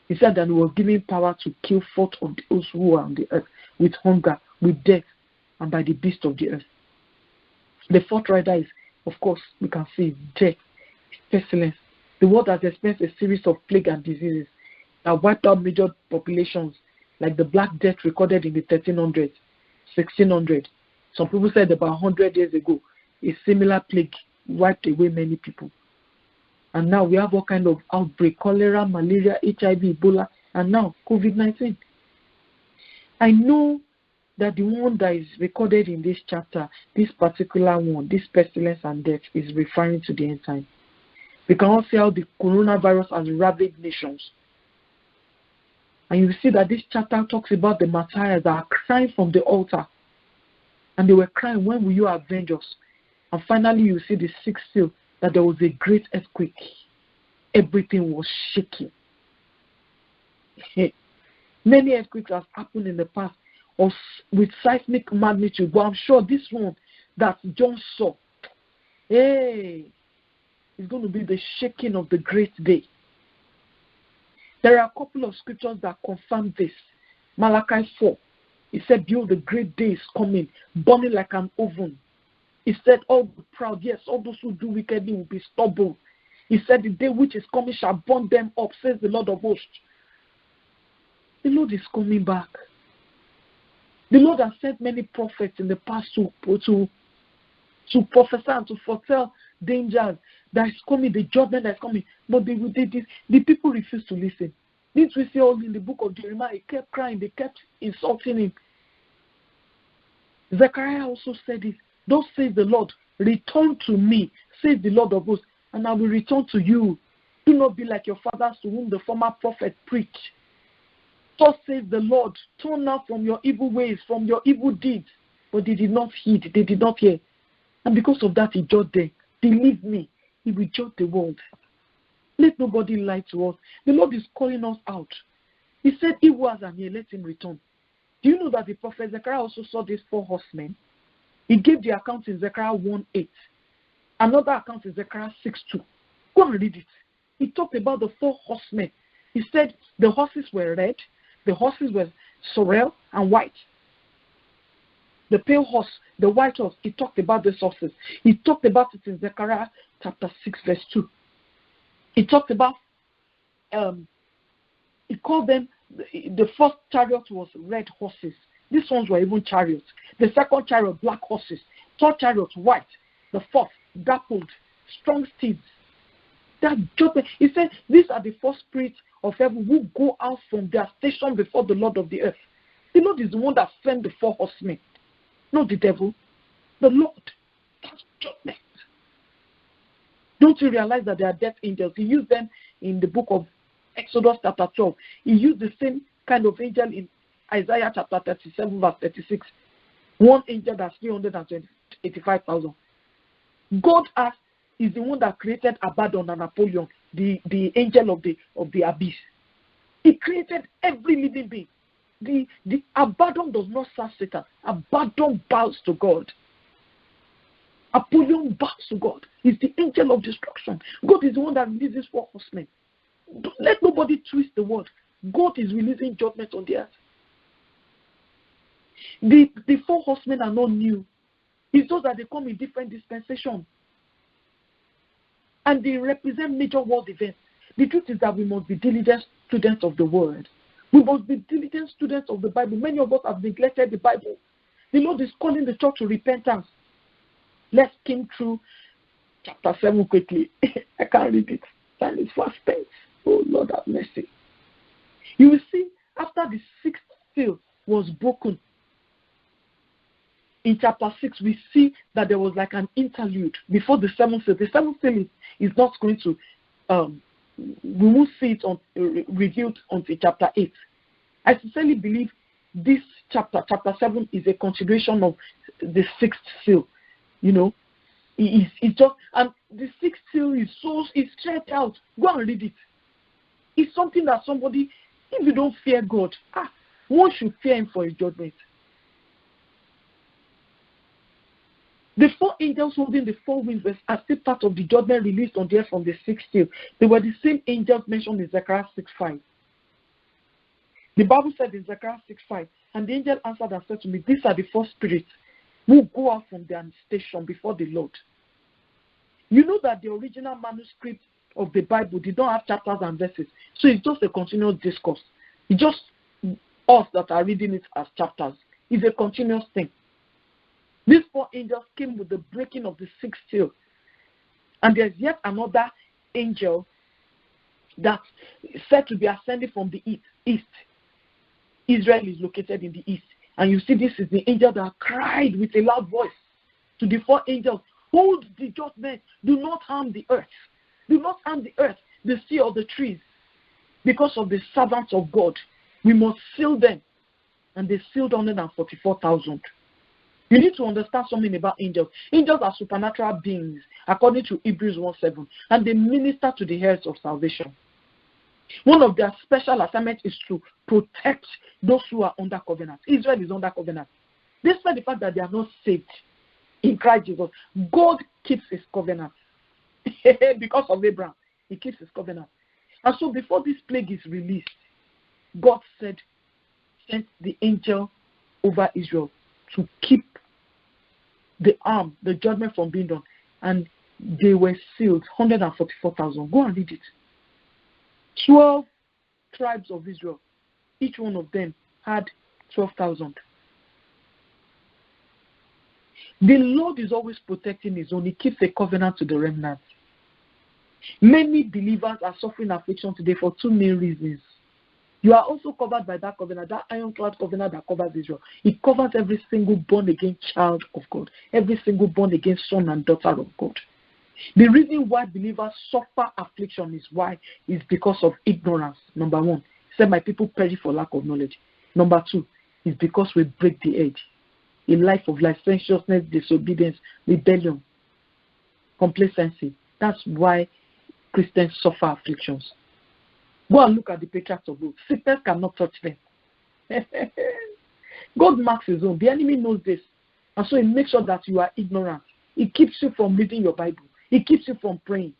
He said that he was given power to kill forth of those who are on the earth with hunger, with death, and by the beast of the earth. The fourth rider is, of course, we can see death, pestilence. The world has experienced a series of plague and diseases that wiped out major populations, like the Black Death recorded in the 1300s, 1600s. Some people said about 100 years ago, a similar plague wiped away many people. And now we have all kind of outbreak, cholera, malaria, HIV, Ebola, and now COVID-19. I know that the one that is recorded in this chapter, this particular one, this pestilence and death, is referring to the end time. We can all see how the coronavirus has ravaged nations. And you see that this chapter talks about the martyrs that are crying from the altar. And they were crying, when will you avenge us? And finally you see the sixth seal, that there was a great earthquake. Everything was shaking. Many earthquakes have happened in the past with seismic magnitude, but I'm sure this one that John saw, is going to be the shaking of the great day. There are a couple of scriptures that confirm this. Malachi 4, it said, behold, the great day is coming, burning like an oven. He said, all the proud, yes, all those who do wickedly will be stubble. He said, the day which is coming shall burn them up, says the Lord of hosts. The Lord is coming back. The Lord has sent many prophets in the past to prophesy and to foretell dangers that is coming, the judgment that is coming. But the people refused to listen. Didn't we see all in the book of Jeremiah? He kept crying, they kept insulting him. Zechariah also said it. Thus says the Lord, return to me, says the Lord of hosts, and I will return to you. Do not be like your fathers to whom the former prophet preached. Thus says the Lord, turn now from your evil ways, from your evil deeds. But they did not heed, they did not hear. And because of that, he judged them. Believe me, he will judge the world. Let nobody lie to us. The Lord is calling us out. He said, he was and here, let him return. Do you know that the prophet Zechariah also saw these 4 horsemen? He gave the account in Zechariah 1:8. Another account in Zechariah 6:2. Go and read it. He talked about the 4 horsemen. He said the horses were red, the horses were sorrel and white. The pale horse, the white horse, he talked about these horses. He talked about it in Zechariah chapter 6, verse 2. He talked about, he called them, the first chariot was red horses. These ones were even chariots. The second chariot, black horses. Third chariot, white. The fourth, dappled, strong steeds. That judgment. He said, these are the 4 spirits of heaven who go out from their station before the Lord of the earth. The Lord is the one that sent the 4 horsemen, not the devil. The Lord. That's judgment. Don't you realize that they are death angels? He used them in the book of Exodus chapter 12. He used the same kind of angel in Isaiah chapter 37 verse 36. One angel that's 385,000. God is the one that created Abaddon and Apollyon, the angel of the abyss. He created every living being. The Abaddon does not serve Satan. Abaddon bows to God. Apollyon bows to God. He's the angel of destruction. God is the one that releases 4 horsemen. Don't let nobody twist the word. God is releasing judgment on the earth. The 4 horsemen are not new. It's those that they come in different dispensations. And they represent major world events. The truth is that we must be diligent students of the word. We must be diligent students of the Bible. Many of us have neglected the Bible. The Lord is calling the church to repentance. Let's skim through chapter 7 quickly. I can't read it. Time is fast spent. Oh Lord have mercy. You will see after the 6th seal was broken, in chapter 6, we see that there was like an interlude before the 7th seal. The 7th seal is not going to, we won't see it revealed until chapter 8. I sincerely believe this chapter 7, is a continuation of the 6th seal. You know, it's just, and the 6th seal is stretched out. Go and read it. It's something that somebody, if you don't fear God, one should fear him for his judgment. The 4 angels holding the 4 winds are still part of the judgment released on the earth from the 6th seal. They were the same angels mentioned in Zechariah 6:5. The Bible said in Zechariah 6:5, and the angel answered and said to me, these are the 4 spirits who go out from their station before the Lord. You know that the original manuscript of the Bible did not have chapters and verses, so it's just a continuous discourse. It's just us that are reading it as chapters. It's a continuous thing. These 4 angels came with the breaking of the 6th seal. And there's yet another angel that's said to be ascending from the east. Israel is located in the east. And you see, this is the angel that cried with a loud voice to the 4 angels, hold the judgment, do not harm the earth. Do not harm the earth, the sea, or the trees. Because of the servants of God, we must seal them. And they sealed 144,000. You need to understand something about angels. Angels are supernatural beings, according to Hebrews 1:7, and they minister to the heirs of salvation. One of their special assignments is to protect those who are under covenant. Israel is under covenant. Despite the fact that they are not saved in Christ Jesus, God keeps his covenant. Because of Abraham, he keeps his covenant. And so before this plague is released, God sent the angel over Israel to keep the judgment from being done. And they were sealed, 144,000. Go and read it. 12 tribes of Israel. Each one of them had 12,000. The Lord is always protecting his own. He keeps a covenant to the remnant. Many believers are suffering affliction today for 2 main reasons. You are also covered by that covenant, that ironclad covenant that covers Israel. It covers every single born-again child of God, every single born-again son and daughter of God. The reason why believers suffer affliction is because of ignorance. Number 1, he said, my people perish for lack of knowledge. Number 2, is because we break the edge. A life of licentiousness, disobedience, rebellion, complacency. That's why Christians suffer afflictions. Go and look at the patriarchs of old. Sickness cannot touch them. God marks his own. The enemy knows this. And so he makes sure that you are ignorant. He keeps you from reading your Bible. He keeps you from praying.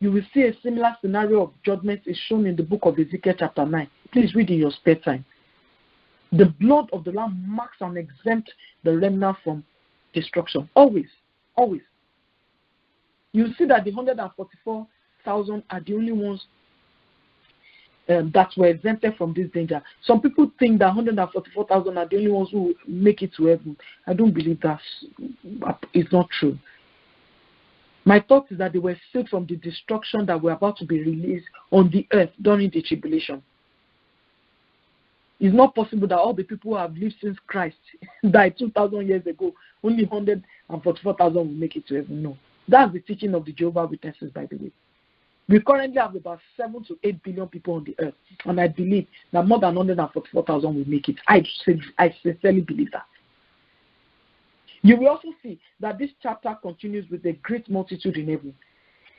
You will see a similar scenario of judgment is shown in the book of Ezekiel chapter 9. Please read in your spare time. The blood of the Lamb marks and exempts the remnant from destruction. Always. Always. You see that the 144,000 are the only ones that were exempted from this danger. Some people think that 144,000 are the only ones who make it to heaven. I don't believe that. It's not true. My thought is that they were saved from the destruction that were about to be released on the earth during the tribulation. It's not possible that all the people who have lived since Christ died 2,000 years ago, only 144,000 will make it to heaven. No. That's the teaching of the Jehovah's Witnesses, by the way. We currently have about 7 to 8 billion people on the earth. And I believe that more than 144,000 will make it. I sincerely believe that. You will also see that this chapter continues with a great multitude in heaven.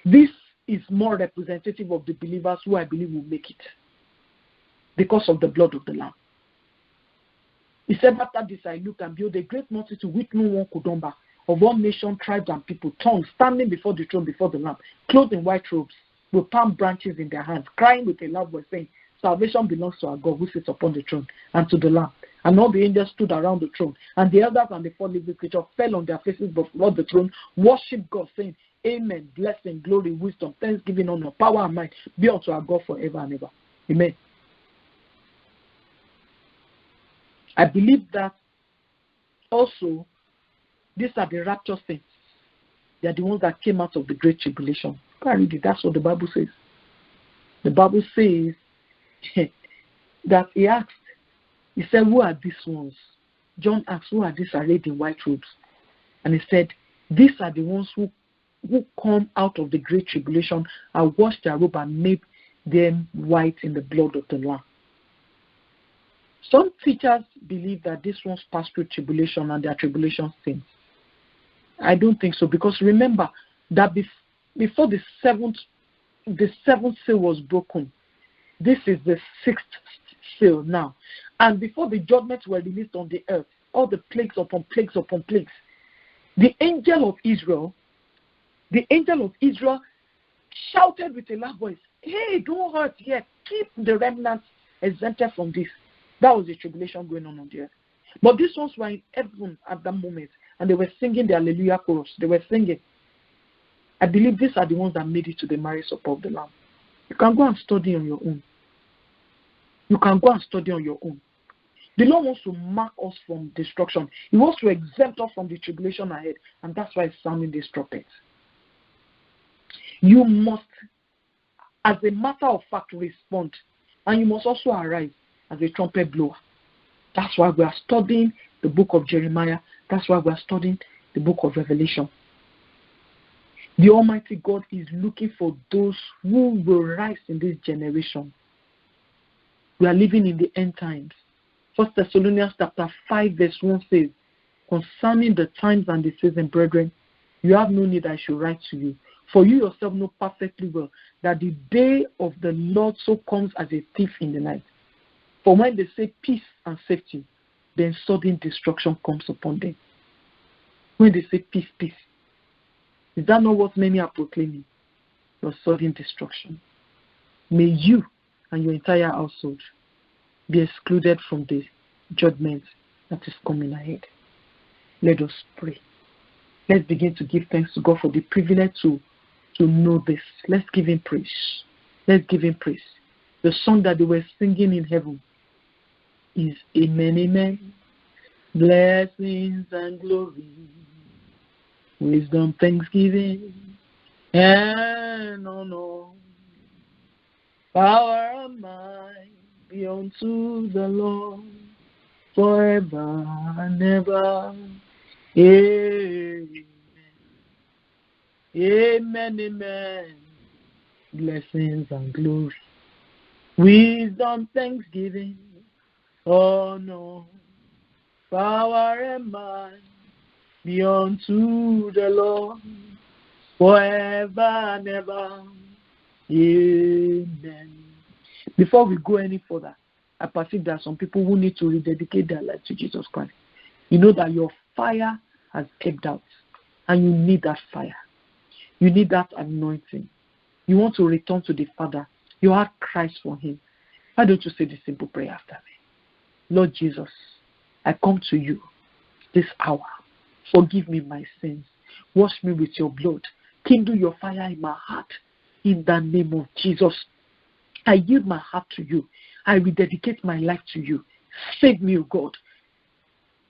This is more representative of the believers who I believe will make it because of the blood of the Lamb. He said, after this I looked and behold a great multitude which no one could number, of all nations, tribes, and people, tongues, standing before the throne, before the Lamb, clothed in white robes, with palm branches in their hands, crying with a loud voice, saying, salvation belongs to our God who sits upon the throne, and to the Lamb. And all the angels stood around the throne, and the elders and the 4 living creatures fell on their faces before the throne, worshiped God, saying, amen, blessing, glory, wisdom, thanksgiving, honor, power, and might be unto our God forever and ever. Amen. I believe that also these are the rapture saints. They are the ones that came out of the great tribulation. Go and read it. That's what the Bible says. The Bible says that he asked, he said, who are these ones? John asked, who are these arrayed in white robes? And he said, these are the ones who come out of the great tribulation and washed their robe and made them white in the blood of the Lamb. Some teachers believe that these ones passed through tribulation and their tribulation sins. I don't think so, because remember that before the seventh seal was broken, this is the sixth seal now. And before the judgments were released on the earth, all the plagues upon plagues upon plagues, the angel of Israel shouted with a loud voice, hey, don't hurt yet. Keep the remnants exempted from this. That was the tribulation going on the earth. But these ones were in heaven at that moment, and they were singing the Hallelujah chorus. They were singing. I believe these are the ones that made it to the marriage supper of the Lamb. You can go and study on your own. You can go and study on your own. The Lord wants to mark us from destruction. He wants to exempt us from the tribulation ahead, and that's why He's sounding this trumpet. You must, as a matter of fact, respond, and you must also arise as a trumpet blower. That's why we are studying the book of Jeremiah. That's why we are studying the book of Revelation. The Almighty God is looking for those who will rise in this generation. We are living in the end times. 1 Thessalonians chapter 5 verse 1 says, concerning the times and the season, brethren, you have no need I should write to you. For you yourself know perfectly well that the day of the Lord so comes as a thief in the night. For when they say peace and safety, then sudden destruction comes upon them. When they say peace, peace, is that not what many are proclaiming? Your sudden destruction. May you and your entire household be excluded from the judgment that is coming ahead. Let us pray. Let's begin to give thanks to God for the privilege to know this. Let's give Him praise. Let's give Him praise. The song that they were singing in heaven is Amen, Amen. Blessings and glory, wisdom, thanksgiving, and honor, power and might be unto the Lord forever and ever. Amen. Amen, amen. Blessings and glory, wisdom, thanksgiving, honor, power and might be unto the Lord forever and ever. Amen. Before we go any further, I perceive there are some people who need to rededicate their life to Jesus Christ. You know that your fire has ebbed out, and you need that fire. You need that anointing. You want to return to the Father. You have Christ for Him. Why don't you say this simple prayer after me? Lord Jesus, I come to you this hour. Forgive me my sins. Wash me with your blood. Kindle your fire in my heart. In the name of Jesus, I yield my heart to you. I rededicate my life to you. Save me, O God.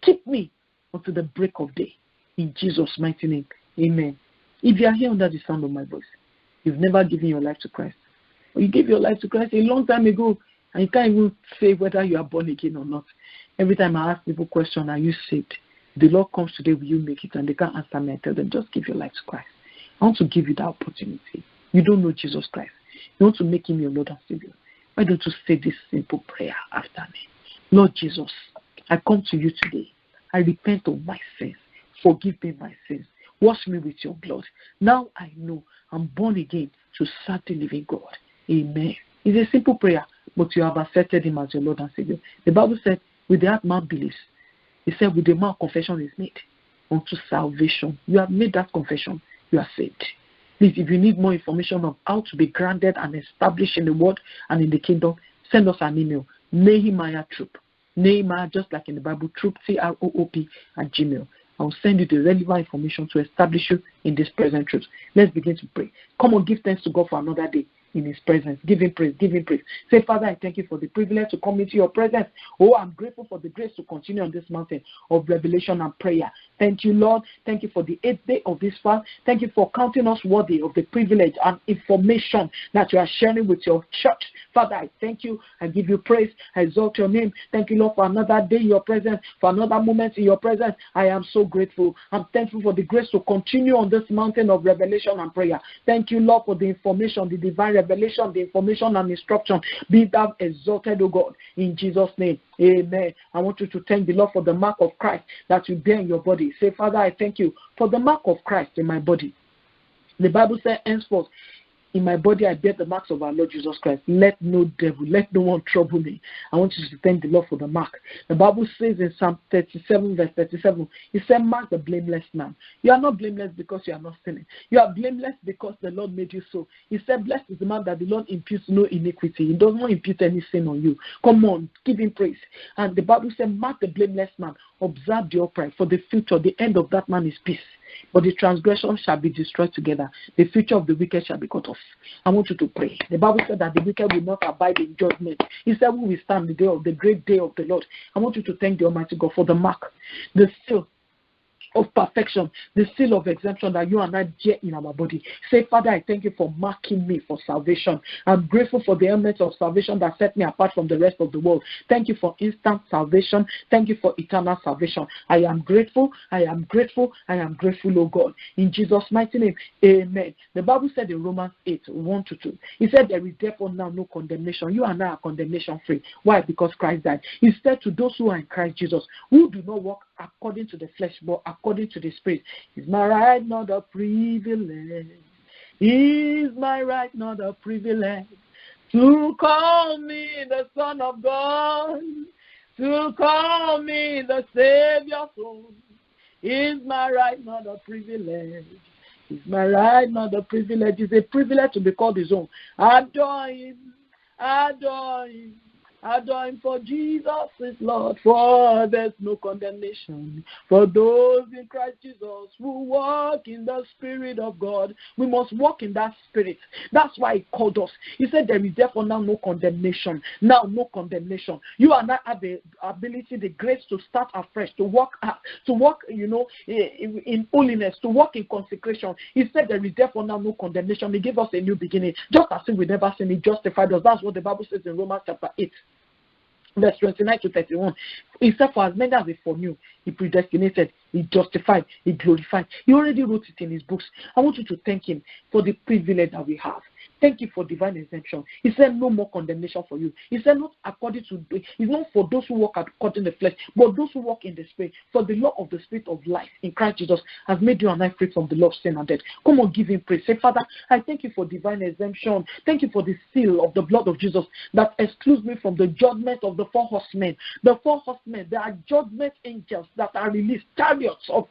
Keep me until the break of day. In Jesus' mighty name, amen. If you are here under the sound of my voice, you've never given your life to Christ, or you gave your life to Christ a long time ago, and you can't even say whether you are born again or not. Every time I ask people question, are you saved? The Lord comes today, will you make it? And they can't answer me. I tell them, just give your life to Christ. I want to give you that opportunity. You don't know Jesus Christ. You want to make Him your Lord and Savior. Why don't you say this simple prayer after me? Lord Jesus, I come to you today. I repent of my sins. Forgive me my sins. Wash me with your blood. Now I know I'm born again to serve the living God. Amen. It's a simple prayer, but you have accepted Him as your Lord and Savior. The Bible said, with the heart man believes. He said, with the mouth confession is made unto salvation. You have made that confession. You are saved. Please, if you need more information on how to be grounded and established in the word and in the kingdom, send us an email. Nehemiah Troop. Nehemiah, just like in the Bible, Troop, TROOP @gmail. I will send you the relevant information to establish you in this present truth. Let's begin to pray. Come on, give thanks to God for another day in His presence. Give Him praise. Give Him praise. Say, Father, I thank you for the privilege to come into your presence. Oh, I'm grateful for the grace to continue on this mountain of revelation and prayer. Thank you, Lord. Thank you for the 8th day of this fast. Thank you for counting us worthy of the privilege and information that you are sharing with your church. Father, I thank you. I give you praise. I exalt your name. Thank you, Lord, for another day in your presence, for another moment in your presence. I am so grateful. I'm thankful for the grace to continue on this mountain of revelation and prayer. Thank you, Lord, for the information, the divine revelation, the information and instruction. Be thou exalted, O God, in Jesus' name. Amen. I want you to thank the Lord for the mark of Christ that you bear in your body. Say, Father, I thank you for the mark of Christ in my body. The Bible says, henceforth, in my body I bear the marks of our Lord Jesus Christ. Let no devil, let no one trouble me. I want you to thank the Lord for the mark. The Bible says in Psalm 37 verse 37, he said, mark the blameless man. You are not blameless because you are not sinning. You are blameless because the Lord made you so. He said, blessed is the man that the Lord imputes no iniquity. He does not impute any sin on you. Come on, give him praise. And the Bible said, mark the blameless man. Observe the upright. For the future, the end of that man is peace. But the transgression shall be destroyed together. The future of the wicked shall be cut off. I want you to pray. The Bible said that the wicked will not abide in judgment. He said, we will stand the day of the great day of the Lord. I want you to thank the Almighty God for the mark, the seal of perfection, the seal of exemption that you and I bear in our body. Say, Father, I thank you for marking me for salvation. I'm grateful for the element of salvation that set me apart from the rest of the world. Thank you for instant salvation. Thank you for eternal salvation. I am grateful. I am grateful. I am grateful, oh God. In Jesus' mighty name, amen. The Bible said in Romans 8, 1-2, he said, there is therefore now no condemnation. You and I are condemnation free. Why? Because Christ died. He said to those who are in Christ Jesus, who do not walk according to the flesh, but according to the Spirit. Is my right not a privilege? Is my right not a privilege? To call me the Son of God, to call me the Savior's own. Is my right not a privilege? Is my right not a privilege? It's a privilege to be called his own. Adore him, adore him. Adore him, for Jesus is Lord, for there's no condemnation for those in Christ Jesus who walk in the Spirit of God. We must walk in that Spirit. That's why he called us. He said there is therefore now no condemnation. Now no condemnation. You and I have the ability, the grace to start afresh, to walk, in holiness, to walk in consecration. He said there is therefore now no condemnation. He gave us a new beginning. Just as if we never sinned, he justified us. That's what the Bible says in Romans chapter 8. Verse 29-31. He said, for as many as he foreknew, he predestinated, he justified, he glorified. He already wrote it in his books. I want you to thank him for the privilege that we have. Thank you for divine exemption. He said no more condemnation for you. He said not according to, it's not for those who walk according to the flesh, but those who walk in the Spirit. For the law of the Spirit of life in Christ Jesus has made you and I free from the law of sin and death. Come on, give him praise. Say, Father, I thank you for divine exemption. Thank you for the seal of the blood of Jesus that excludes me from the judgment of the 4 horsemen. The 4 horsemen, there are judgment angels that are released, chariots of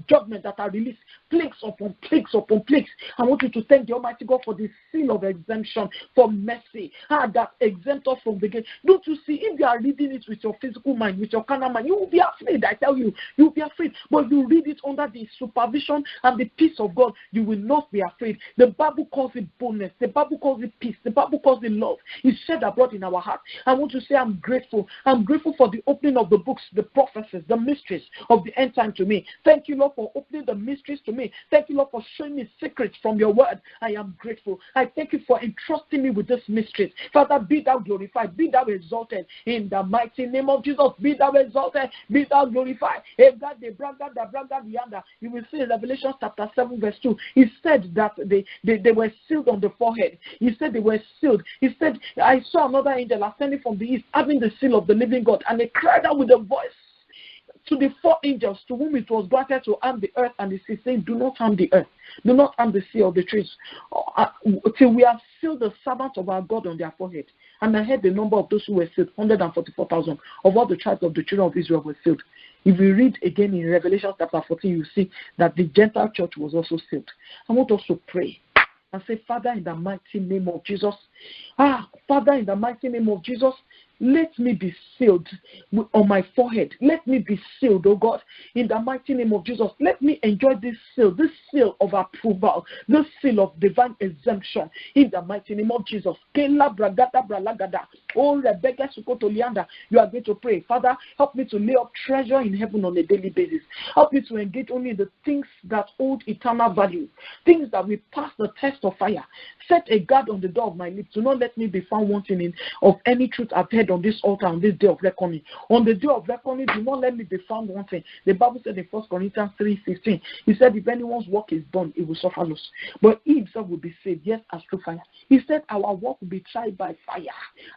judgment that are released, plagues upon plagues upon plagues. I want you to thank the Almighty God for the seal of exemption, for mercy, that exempt us from the gate. Don't you see, if you are reading it with your physical mind, with your carnal mind, you will be afraid. I tell you, you will be afraid. But you read it under the supervision and the peace of God, you will not be afraid. The Bible calls it boldness. The Bible calls it peace. The Bible calls it love. It's shed abroad in our heart. I want to say I'm grateful. I'm grateful for the opening of the books, the prophecies, the mysteries of the end time to me. Thank you, Lord, for opening the mysteries to me. Thank you, Lord, for showing me secrets from your word. I am grateful. I thank you for entrusting me with this mysteries. Father, be thou glorified, be thou exalted in the mighty name of Jesus. Be thou exalted, be thou glorified. You will see in Revelation chapter 7 verse 2. He said that they were sealed on the forehead. He said they were sealed. He said, I saw another angel ascending from the east, having the seal of the living God, and they cried out with a voice to the 4 angels to whom it was granted to harm the earth and the sea, saying, do not harm the earth, do not harm the sea or the trees, till we have sealed the servants of our God on their forehead. And I heard the number of those who were sealed, 144,000 of all the tribes of the children of Israel were sealed. If we read again in Revelation chapter 14, you see that the Gentile church was also sealed. I want us to pray and say, Father, in the mighty name of Jesus, Father, in the mighty name of Jesus, Let me be sealed on my forehead. Let me be sealed, oh God, in the mighty name of Jesus. Let me enjoy this seal of approval, this seal of divine exemption, in the mighty name of Jesus. Oh, Rebecca Sukotolianda, you are going to pray. Father, help me to lay up treasure in heaven on a daily basis. Help me to engage only in the things that hold eternal value, things that will pass the test of fire. Set a guard on the door of my lips. Do not let me be found wanting of any truth I've heard on this altar on this day of reckoning. On the day of reckoning, do not let me be found wanting. The Bible said in 1 Corinthians 3:15, he said, if anyone's work is done, it will suffer loss. But he himself will be saved, yes, as through fire. He said, our work will be tried by fire.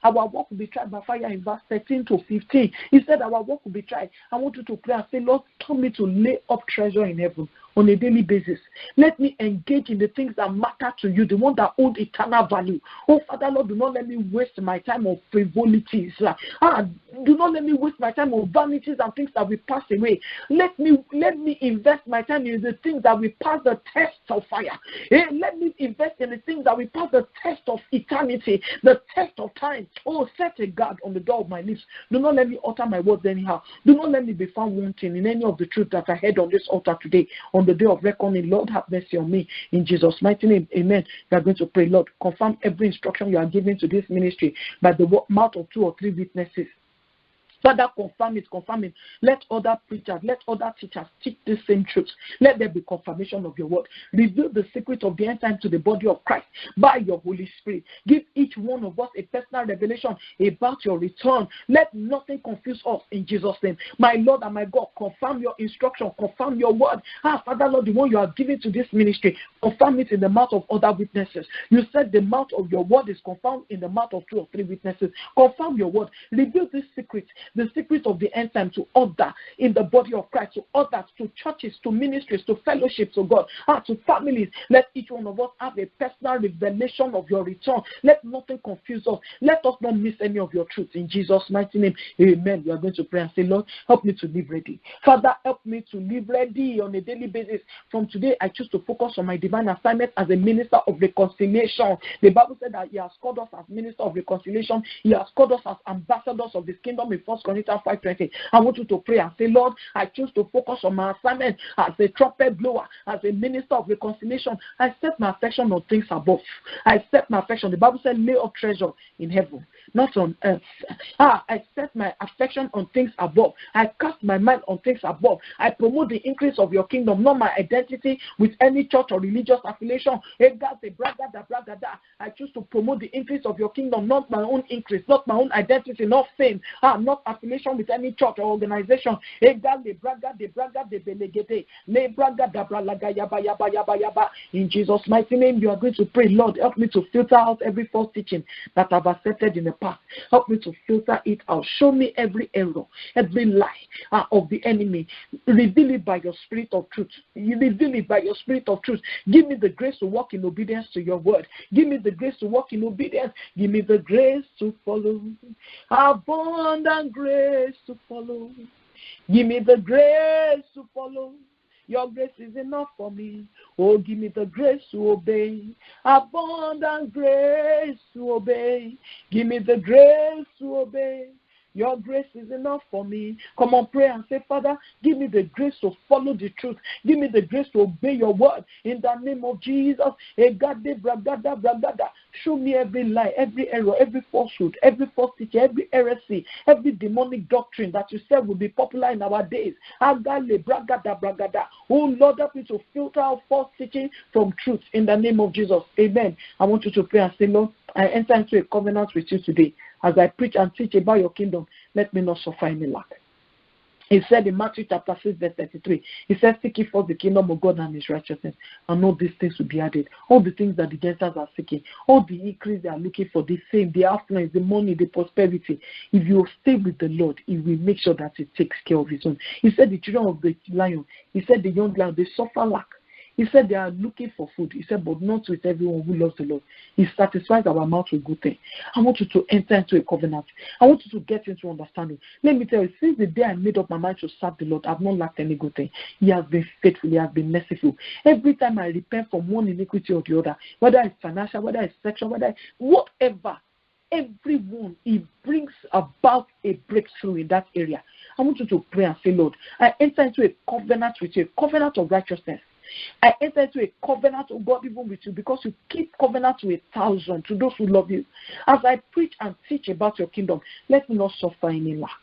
Our work will be tried by fire in verse 13 to 15. He said, our work will be tried. I want you to pray and say, Lord, help me to lay up treasure in heaven on a daily basis. Let me engage in the things that matter to you, the one that hold eternal value. Oh, Father, Lord, do not let me waste my time on frivolities. Do not let me waste my time on vanities and things that will pass away. Let me invest my time in the things that will pass the test of fire. Let me invest in the things that will pass the test of eternity, the test of time. Oh, set a guard on the door of my lips. Do not let me utter my words anyhow. Do not let me be found wanting in any of the truth that I heard on this altar today, on the day of reckoning. Lord, have mercy on me in Jesus' mighty name. Amen. We are going to pray. Lord, confirm every instruction you are giving to this ministry by the mouth of 2 or 3 witnesses. Father, confirm it. Let other preachers, let other teachers teach the same truth. Let there be confirmation of your word. Reveal the secret of the end time to the body of Christ by your Holy Spirit. Give each one of us a personal revelation about your return. Let nothing confuse us in Jesus' name. My Lord and my God, confirm your instruction, confirm your word. Father, Lord, the one you are giving to this ministry, confirm it in the mouth of other witnesses. You said the mouth of your word is confirmed in the mouth of 2 or 3 witnesses. Confirm your word. Reveal this secret, the secret of the end time, to order in the body of Christ, to others, to churches, to ministries, to fellowships, to God, to families. Let each one of us have a personal revelation of your return. Let nothing confuse us. Let us not miss any of your truth. In Jesus' mighty name, amen. We are going to pray and say, Lord, help me to live ready. Father, help me to live ready on a daily basis. From today, I choose to focus on my divine assignment as a minister of reconciliation. The Bible said that He has called us as minister of reconciliation. He has called us as ambassadors of His kingdom in 1 Corinthians 5:20. I want you to pray and say, Lord, I choose to focus on my assignment as a trumpet blower, as a minister of reconciliation. I set my affection on things above. I set my affection. The Bible said, lay up treasure in heaven, not on earth. I set my affection on things above. I cast my mind on things above. I promote the increase of your kingdom, not my identity with any church or religious affiliation. I choose to promote the increase of your kingdom, not my own increase, not my own identity, not fame, not affiliation with any church or organization. In Jesus' mighty name, you are going to pray, Lord, help me to filter out every false teaching that I've accepted in the past. Help me to filter it out. Show me every error, every lie of the enemy. Reveal it by your spirit of truth. Reveal it by your spirit of truth. Give me the grace to walk in obedience to your word. Give me the grace to walk in obedience. Give me the grace to follow. Abundant grace to follow. Give me the grace to follow. Your grace is enough for me. Oh, give me the grace to obey. Abundant grace to obey. Give me the grace to obey. Your grace is enough for me. Come on, pray and say, Father, give me the grace to follow the truth. Give me the grace to obey your word. In the name of Jesus. Show me every lie, every error, every falsehood, every false teaching, every heresy, every demonic doctrine that you said will be popular in our days. Oh Lord, help me to filter out false teaching from truth in the name of Jesus. Amen. I want you to pray and say, Lord, I enter into a covenant with you today. As I preach and teach about your kingdom, let me not suffer any lack. He said in Matthew chapter 6, verse 33, he says, seek ye first the kingdom of God and his righteousness, and all these things will be added. All the things that the Gentiles are seeking, all the increase they are looking for, the fame, the affluence, the money, the prosperity. If you stay with the Lord, he will make sure that he takes care of his own. He said the children of the lion, he said the young lion, they suffer lack. He said they are looking for food. He said, but not with everyone who loves the Lord. He satisfies our mouth with good things. I want you to enter into a covenant. I want you to get into understanding. Let me tell you, since the day I made up my mind to serve the Lord, I've not lacked any good thing. He has been faithful. He has been merciful. Every time I repent from one iniquity or the other, whether it's financial, whether it's sexual, whatever, everyone, it brings about a breakthrough in that area. I want you to pray and say, Lord, I enter into a covenant with you, a covenant of righteousness. I enter into a covenant, of God, even with you, because you keep covenant to 1,000 to those who love you. As I preach and teach about your kingdom, let me not suffer any lack.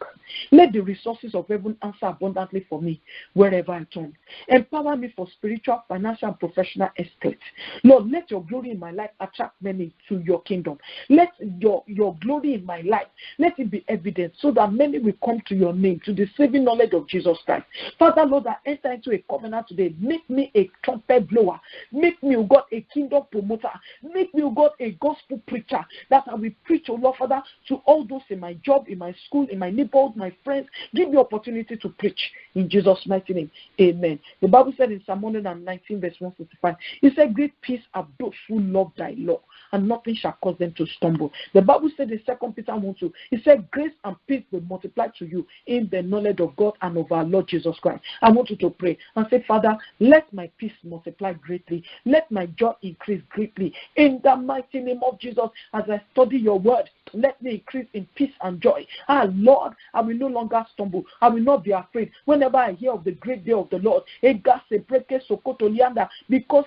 Let the resources of heaven answer abundantly for me wherever I turn. Empower me for spiritual, financial, and professional exploits. Lord, let your glory in my life attract many to your kingdom. Let your glory in my life, let it be evident so that many will come to your name, to the saving knowledge of Jesus Christ. Father, Lord, I enter into a covenant today. Make me a trumpet blower. Make me, oh God, a kingdom promoter. Make me, oh God, a gospel preacher, that I will preach, oh Lord, Father, to all those in my job, in my school, in my neighborhood, my friends. Give me opportunity to preach in Jesus' mighty name. Amen. The Bible said in Psalm 119, verse 155, it said, great peace are those who love thy law, and nothing shall cause them to stumble. The Bible said in 2 Peter 1:2, it said, grace and peace will multiply to you in the knowledge of God and of our Lord Jesus Christ. I want you to pray and say, Father, let my peace multiply greatly. Let my joy increase greatly. In the mighty name of Jesus, as I study your word, let me increase in peace and joy. Lord, I will no longer stumble. I will not be afraid whenever I hear of the great day of the Lord. Because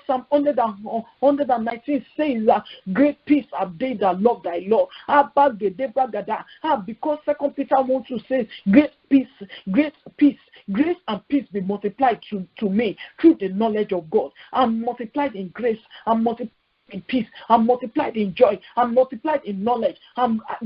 Psalm 119 says that great peace are they that love thy law. Because 2 Peter 1:2 says, great peace, grace and peace be multiplied to me through the knowledge of God. I'm multiplied in grace. I'm multiplied in peace. I'm multiplied in joy. I'm multiplied in knowledge.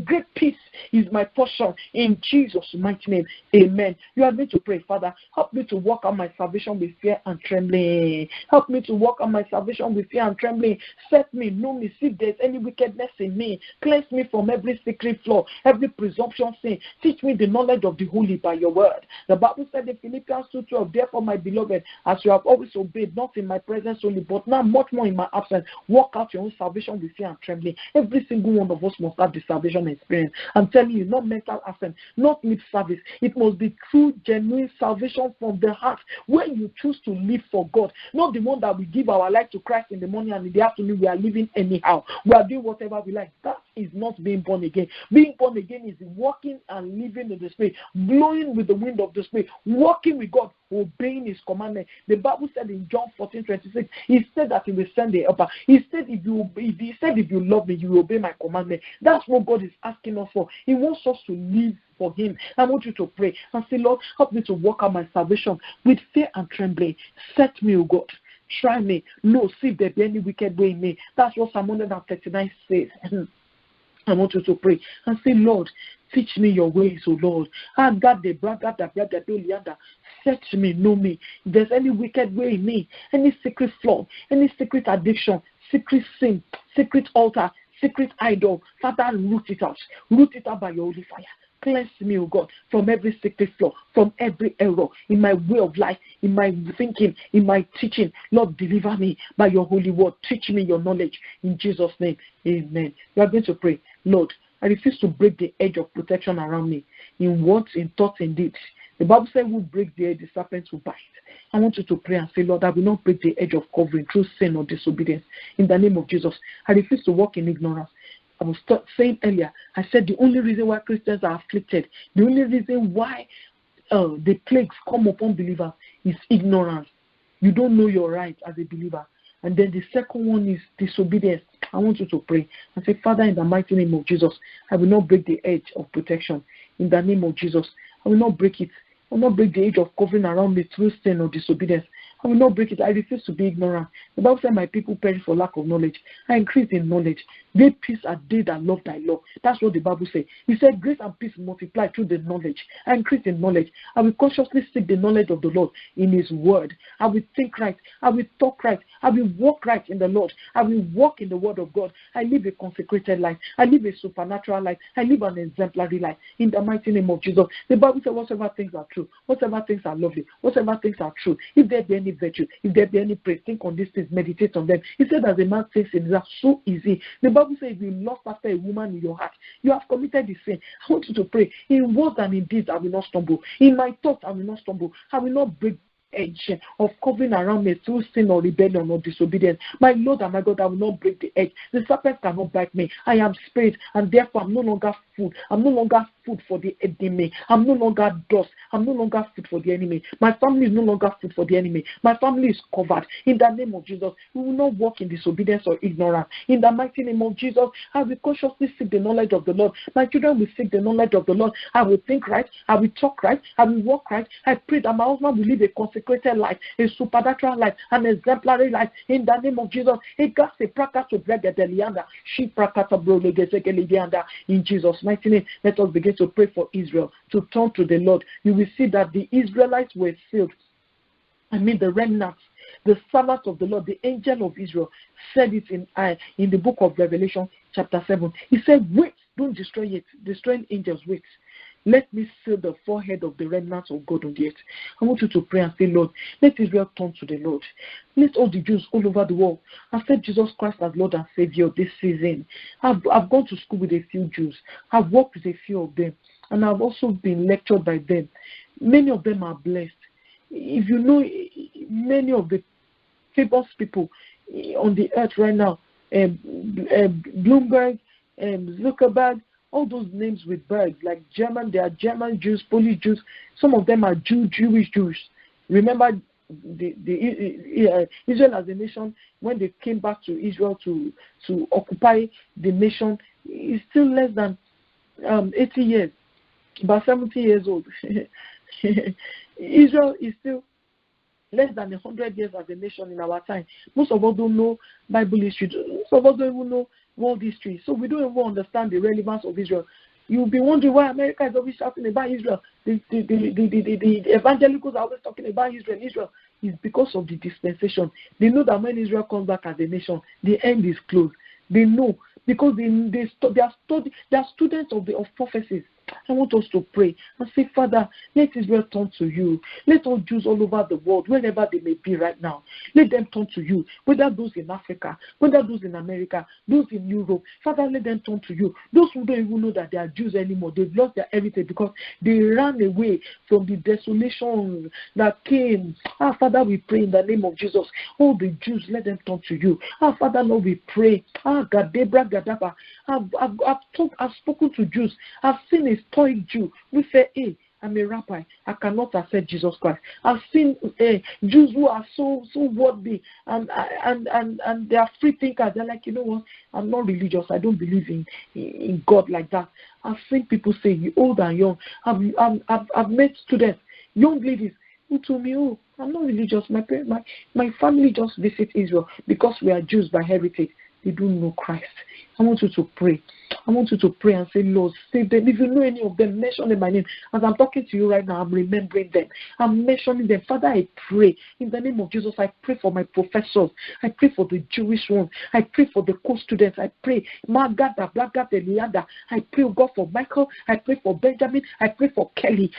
Great peace is my portion in Jesus' mighty name. Amen. You are going to pray, Father, help me to walk on my salvation with fear and trembling. Help me to walk on my salvation with fear and trembling. Set me, know me, see if there's any wickedness in me. Cleanse me from every secret flaw, every presumption sin. Teach me the knowledge of the holy by your word. The Bible said in Philippians 2:12, therefore, my beloved, as you have always obeyed, not in my presence only, but now much more in my absence, walk out your own salvation with fear and trembling. Every single one of us must have the salvation experience. I'm telling you, not mental assent, not lip service. It must be true, genuine salvation from the heart, where you choose to live for God, not the one that we give our life to Christ in the morning and in the afternoon we are living anyhow. We are doing whatever we like. That is not being born again. Being born again is walking and living in the Spirit, blowing with the wind of the Spirit, walking with God, obeying His commandment. The Bible said in John 14:26, He said that He will send the helper. He said, if you love me, you will obey my commandment. That's what God is asking us for. He wants us to live for Him. I want you to pray and say, Lord, help me to walk out my salvation with fear and trembling. Set me, O God. Try me. No, see if there be any wicked way in me. That's what Psalm 139 says. I want you to pray and say, Lord, teach me your ways, O Lord. Search me, know me. If there's any wicked way in me, any secret flaw, any secret addiction, secret sin, secret altar, secret idol, Father, root it out. Root it out by your holy fire. Cleanse me, O God, from every secret flaw, from every error in my way of life, in my thinking, in my teaching. Lord, deliver me by your holy word. Teach me your knowledge. In Jesus' name, amen. You are going to pray, Lord, I refuse to break the edge of protection around me, in words, in thoughts, in deeds. The Bible says, who breaks the edge, the serpent will bite. I want you to pray and say, Lord, I will not break the edge of covering through sin or disobedience. In the name of Jesus, I refuse to walk in ignorance. I was saying earlier, I said the only reason why Christians are afflicted, the only reason why the plagues come upon believers is ignorance. You don't know your rights as a believer. And then the second one is disobedience. I want you to pray and say, Father, in the mighty name of Jesus, I will not break the edge of protection. In the name of Jesus, I will not break it. I will not break the edge of covering around me through sin or disobedience. I will not break it. I refuse to be ignorant. The Bible said, my people perish for lack of knowledge. I increase in knowledge. Great peace are they that love thy law. That's what the Bible says. He said, grace and peace multiply through the knowledge. I increase in knowledge. I will consciously seek the knowledge of the Lord in His word. I will think right. I will talk right. I will walk right in the Lord. I will walk in the word of God. I live a consecrated life. I live a supernatural life. I live an exemplary life. In the mighty name of Jesus. The Bible says, whatever things are true, whatever things are lovely, whatever things are true, if there be any virtue, if there be any praise, think on these things, meditate on them. He said, as a man thinks in that, so easy. The Bible says, if you lust after a woman in your heart, you have committed the sin. I want you to pray. In words and in deeds, I will not stumble. In my thoughts, I will not stumble. I will not break edge of covering around me through sin or rebellion or disobedience. My Lord and my God, I will not break the edge. The serpent cannot bite me. I am spirit, and therefore I'm no longer food. I'm no longer food for the enemy. I'm no longer dust. I'm no longer food for the enemy. My family is no longer food for the enemy. My family is covered. In the name of Jesus, we will not walk in disobedience or ignorance. In the mighty name of Jesus, I will consciously seek the knowledge of the Lord. My children will seek the knowledge of the Lord. I will think right. I will talk right. I will walk right. I pray that my husband will live a consecrated life, a supernatural life, an exemplary life. In the name of Jesus, in Jesus' mighty name, let us begin to pray for Israel to turn to the Lord. You will see that the Israelites were sealed. The remnants, the servants of the Lord, the angel of Israel, said it in the book of Revelation, chapter 7. He said, wait, don't destroy it. Destroying angels, wait. Let me seal the forehead of the remnants of God on the earth. I want you to pray and say, Lord, let Israel turn to the Lord. Let all the Jews all over the world accept Jesus Christ as Lord and Savior this season. I've gone to school with a few Jews. I've worked with a few of them. And I've also been lectured by them. Many of them are blessed. If you know many of the famous people on the earth right now, Bloomberg, Zuckerberg, all those names with birds, like German, they are German Jews, Polish Jews. Some of them are Jewish Jews. Remember, Israel as a nation, when they came back to Israel to occupy the nation, is still less than 80 years, about 70 years old. Israel is still less than 100 years as a nation in our time. Most of us don't know Bible history. Most of us don't even know world history. So we don't even understand the relevance of Israel. You'll be wondering why America is always shouting about Israel. The evangelicals are always talking about Israel. Israel is because of the dispensation. They know that when Israel comes back as a nation, the end is close. They know because they are students of prophecies. I want us to pray and say, Father, let Israel turn to you. Let all Jews all over the world, wherever they may be right now, let them turn to you. Whether those in Africa, whether those in America, those in Europe, Father, let them turn to you. Those who don't even know that they are Jews anymore, they've lost their heritage because they ran away from the desolation that came. Father, we pray in the name of Jesus. All the Jews, let them turn to you. Father, Lord, we pray. Gadebra Gadaba. I've spoken to Jews. I've seen a stoic Jew who say, hey, I'm a rabbi, I cannot accept Jesus Christ. I've seen Jews who are so worldly and they are free thinkers. They're like, you know what, I'm not religious, I don't believe in God like that. I've seen people say, old and young. I've met students, young ladies who told me, oh, I'm not religious, my family just visit Israel because we are Jews by heritage. They don't know Christ. I want you to pray. I want you to pray and say, Lord, save them. If you know any of them, mention them by name. As I'm talking to you right now, I'm remembering them. I'm mentioning them. Father, I pray in the name of Jesus. I pray for my professors. I pray for the Jewish ones. I pray for the co-students. I pray, Magada, Blagada, Elianda. I pray, God, for Michael. I pray for Benjamin. I pray for Kelly.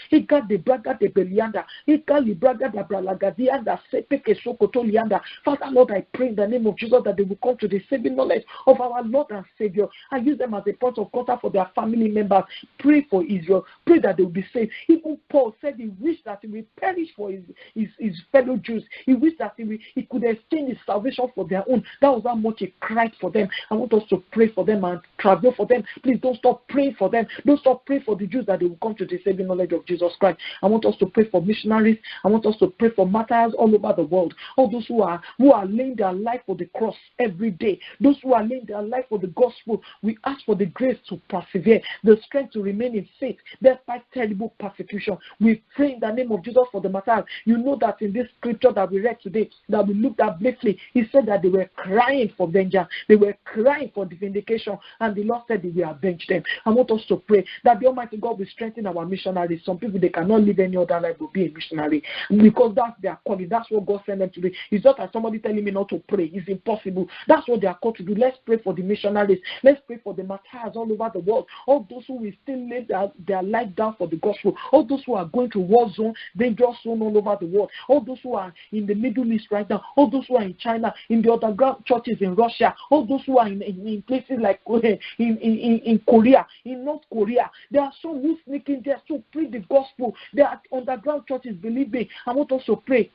Father, Lord, I pray in the name of Jesus that they will come to the saving knowledge of our Lord and Savior. I use them as a point of contact for their family members. Pray for Israel. Pray that they will be saved. Even Paul said he wished that he will perish for his fellow Jews. He wished that he could exchange his salvation for their own. That was how much he cried for them. I want us to pray for them and travel for them. Please don't stop praying for them. Don't stop praying for the Jews that they will come to the saving knowledge of Jesus Christ. I want us to pray for missionaries. I want us to pray for martyrs all over the world. All those who are laying their life for the cross every day. Those who are laying their life for the gospel. We ask for the grace to persevere, the strength to remain in faith despite terrible persecution. We pray in the name of Jesus for the martyrs. You know that in this scripture that we read today, that we looked at briefly, he said that they were crying for vengeance. They were crying for the vindication, and the Lord said he will avenge them. I want us to pray that the Almighty God will strengthen our missionaries. Some people, they cannot live any other life but be a missionary because that's their calling. That's what God sent them to do. It's not as somebody telling me not to pray. It's impossible. That's what they are called to do. Let's pray for the missionaries. Let's pray for the martyrs all over the world. All those who will still lay their life down for the gospel. All those who are going to war zone, dangerous zone all over the world. All those who are in the Middle East right now. All those who are in China, in the underground churches in Russia. All those who are in places like in Korea, in North Korea. There are some who sneak in there to preach the gospel. There are underground churches, believe me. I want us to pray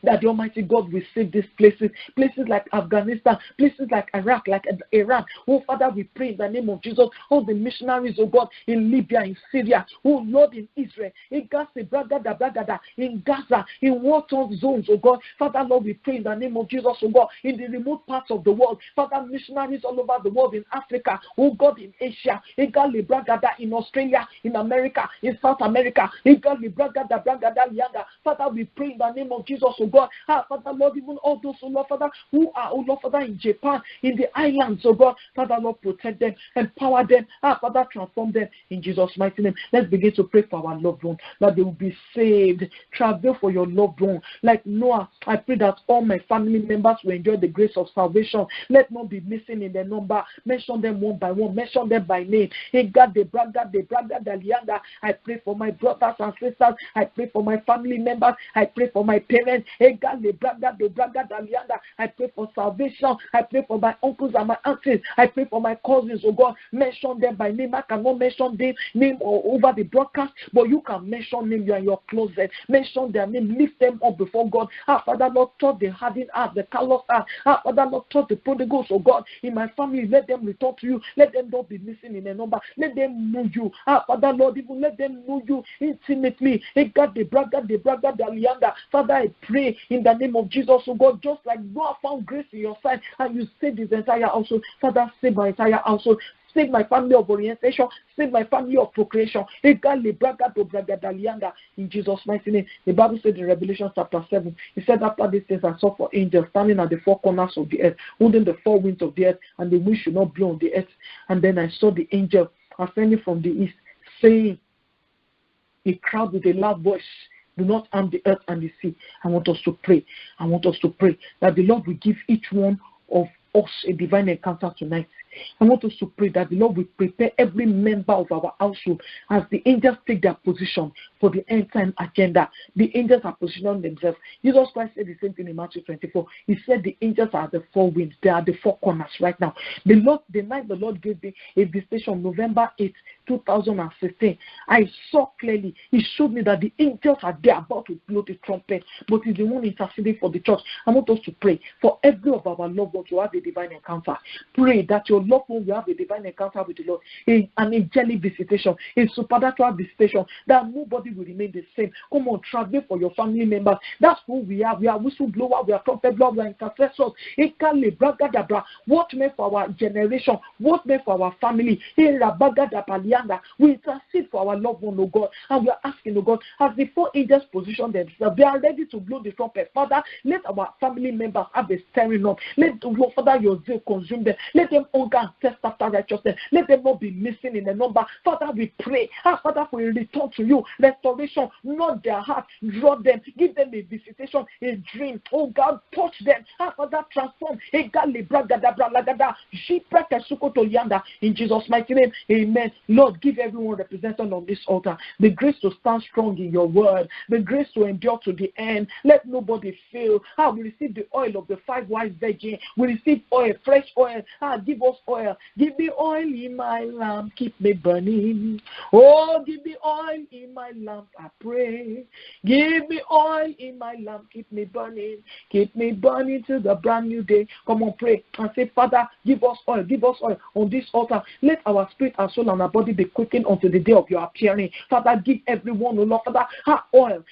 that the Almighty God will save these places, places like Afghanistan, places like Iraq, like Iran. Oh, Father, we pray in the name of Jesus, all the missionaries, oh God, in Libya, in Syria, oh Lord, in Israel, in Gaza, in Gaza, in war-torn zones, oh God. Father, Lord, we pray in the name of Jesus, oh God, in the remote parts of the world. Father, missionaries all over the world, in Africa, oh God, in Asia, in Australia, in America, in South America, Father, we pray in the name of Jesus, oh God. Father, Lord, even all those, oh Lord, Father, who are, oh Lord, Father, in Japan, in the islands, oh God. Father, Lord, protect them, empower them, Father, transform them in Jesus' mighty name. Let's begin to pray for our loved ones, that they will be saved. Travel for your loved one. Like Noah, I pray that all my family members will enjoy the grace of salvation. Let not be missing in the number. Mention them one by one. Mention them by name. Hey God, the Braga, Dalianda. I pray for my brothers and sisters. I pray for my family members. I pray for my parents. Hey God, the Braga, Dalianda. I pray for salvation. I pray for my uncles and my aunties. I pray for my cousins, oh God. Mention them by name. I cannot mention their name over the broadcast, but you can mention them. You are in your closet. Mention their name. Lift them up before God. Father, Lord, touch the hardened heart, the callous heart. Father, Lord, touch the prodigals, oh God. In my family, let them return to you. Let them not be missing in a number. Let them know you. Father, Lord, even let them know you intimately. Hey God, the Braga, Dalianda. Father, I pray in the name of Jesus, oh God, just like Noah found grace in your sight and you saved his entire household. Father, save my entire household. Save my family of orientation. Save my family of procreation. In Jesus' mighty name. The Bible said in Revelation chapter 7, it said, after these things I saw 4 angels standing at the 4 corners of the earth, holding the 4 winds of the earth, and the wind should not blow on the earth. And then I saw the angel ascending from the east, saying, a crowd with a loud voice, do not harm the earth and the sea. I want us to pray. I want us to pray that the Lord will give each one of us a divine encounter tonight. I want us to pray that the Lord will prepare every member of our household as the angels take their position for the end time agenda. The angels are positioning themselves. Jesus Christ said the same thing in Matthew 24. He said the angels are the 4 winds. They are the 4 corners right now. The night the Lord gave me a visitation, November 8, 2016, I saw clearly. He showed me that the angels are there about to blow the trumpet, but he's the one interceding for the church. I want us to pray for every of our loved ones to have a divine encounter. Pray that your loved one will have a divine encounter with the Lord, an angelic visitation, a supernatural visitation, that nobody will remain the same. Come on, travel for your family members. That's who we are. We are whistleblower, we are trumpet blower, we are intercessors. What meant for our generation, what meant for our family. We intercede for our loved one, oh God, and we are asking, oh God, as the 4 angels position themselves, they are ready to blow the trumpet. Father, let our family members have a stirring up. Let, Father, your zeal consume them. Let them hunger and thirst after righteousness. Let them not be missing in the number. Father, we pray. Father, we return to you. Restoration, not their heart. Draw them. Give them a visitation, a dream. Oh God, touch them. Father, transform. In Jesus' mighty name, amen. Lord, give everyone represented on this altar the grace to stand strong in your word, the grace to endure to the end. Let nobody fail. We receive the oil of the 5 wise virgins. We receive oil, fresh oil. Give us oil. Give me oil in my lamp, keep me burning. Oh, give me oil in my lamp, I pray. Give me oil in my lamp, keep me burning. Keep me burning till the brand new day. Come on, pray and say, Father, give us oil on this altar. Let our spirit, our soul, and our body be quickened unto the day of your appearing. Father, give everyone, oh Lord, Father, oil.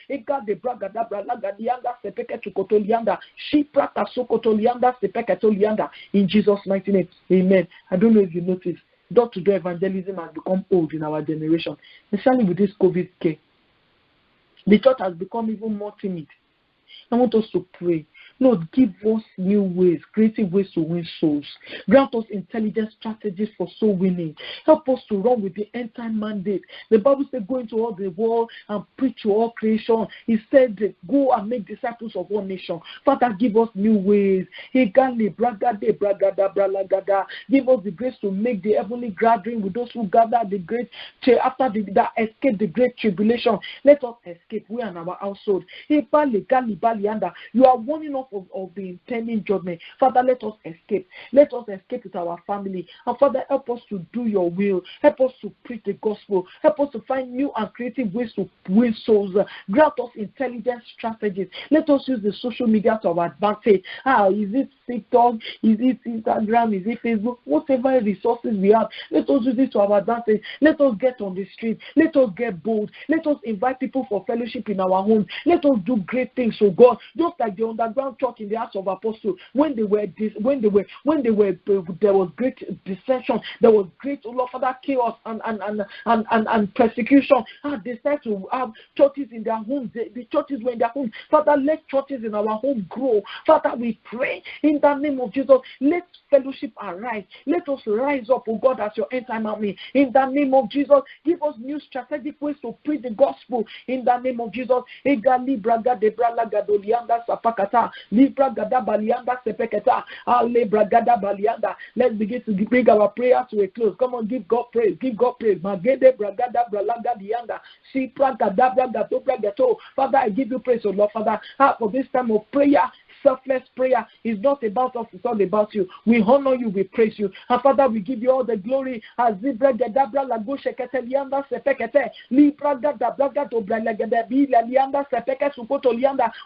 In Jesus' mighty name, amen. I don't know if you noticed, door-to-door evangelism has become old in our generation, especially with this COVID care. The church has become even more timid. I want us to pray. Lord, give us new ways, creative ways to win souls. Grant us intelligent strategies for soul winning. Help us to run with the end time mandate. The Bible said, go into all the world and preach to all creation. He said, go and make disciples of all nations. Father, give us new ways. Give us the grace to make the heavenly gathering with those who gather the great after that escape the great tribulation. Let us escape, we and our household. You are warning us of the impending judgment. Father, let us escape. Let us escape with our family. And Father, help us to do your will. Help us to preach the gospel. Help us to find new and creative ways to win souls. Grant us intelligent strategies. Let us use the social media to our advantage. Is it TikTok? Is it Instagram? Is it Facebook? Whatever resources we have, let us use it to our advantage. Let us get on the street. Let us get bold. Let us invite people for fellowship in our homes. Let us do great things, so God. Just like the underground church in the Acts of Apostles, there was great dissension, there was great, oh Lord Father, chaos and persecution. They started to have churches in their homes. The churches were in their homes. Father, let churches in our home grow. Father, we pray in the name of Jesus. Let fellowship arise. Let us rise up, oh God, as your end time army. In the name of Jesus, give us new strategic ways to preach the gospel. In the name of Jesus, let's begin to bring our prayer to a close. Come on, give God praise. Give God praise. Father, I give you praise, oh Lord Father, for this time of prayer. Selfless prayer is not about us, it's all about you. We honor you, we praise you. And Father, we give you all the glory.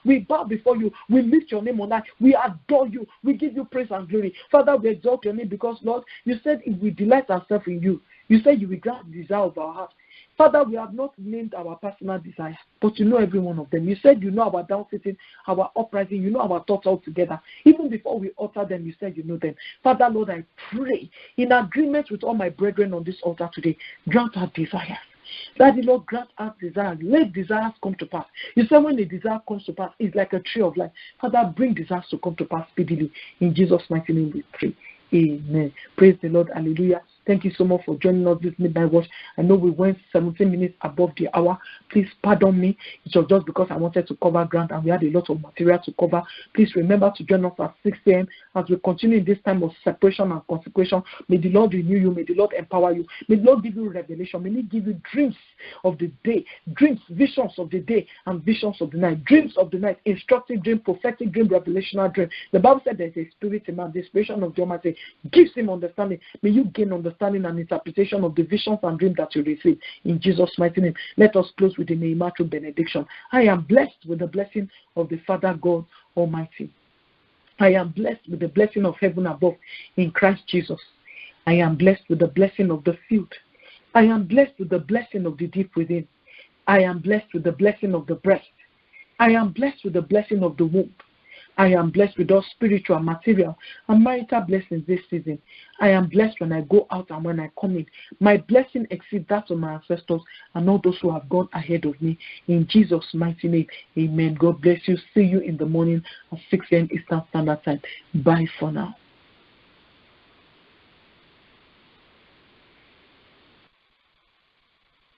We bow before you. We lift your name on high. We adore you. We give you praise and glory. Father, we exalt your name because, Lord, you said if we delight ourselves in you, you said you will grant the desire of our heart. Father, we have not named our personal desire, but you know every one of them. You said you know our down sitting, our uprising, you know our thoughts all together. Even before we utter them, you said you know them. Father, Lord, I pray in agreement with all my brethren on this altar today, grant our desires. Daddy, Lord, grant us desires. Let desires come to pass. You said when a desire comes to pass, it's like a tree of life. Father, bring desires to come to pass speedily. In Jesus' mighty name we pray. Amen. Praise the Lord. Hallelujah. Thank you so much for joining us this midnight watch. I know we went 17 minutes above the hour. Please pardon me. It was just because I wanted to cover ground and we had a lot of material to cover. Please remember to join us at 6 a.m. as we continue in this time of separation and consecration. May the Lord renew you. May the Lord empower you. May the Lord give you revelation. May He give you dreams of the day, dreams, visions of the day, and visions of the night. Dreams of the night, instructive dream, prophetic dream, revelational dream. The Bible said there's a spirit in man. The inspiration of the Almighty gives him understanding. May you gain understanding and interpretation of the visions and dreams that you receive in Jesus' mighty name. Let us close with the Nehemiah benediction. I am blessed with the blessing of the Father God Almighty. I am blessed with the blessing of heaven above in Christ Jesus. I am blessed with the blessing of the field. I am blessed with the blessing of the deep within. I am blessed with the blessing of the breast. I am blessed with the blessing of the womb. I am blessed with all spiritual, material, and marital blessings this season. I am blessed when I go out and when I come in. My blessing exceeds that of my ancestors and all those who have gone ahead of me. In Jesus' mighty name, amen. God bless you. See you in the morning at 6 a.m. Eastern Standard Time. Bye for now.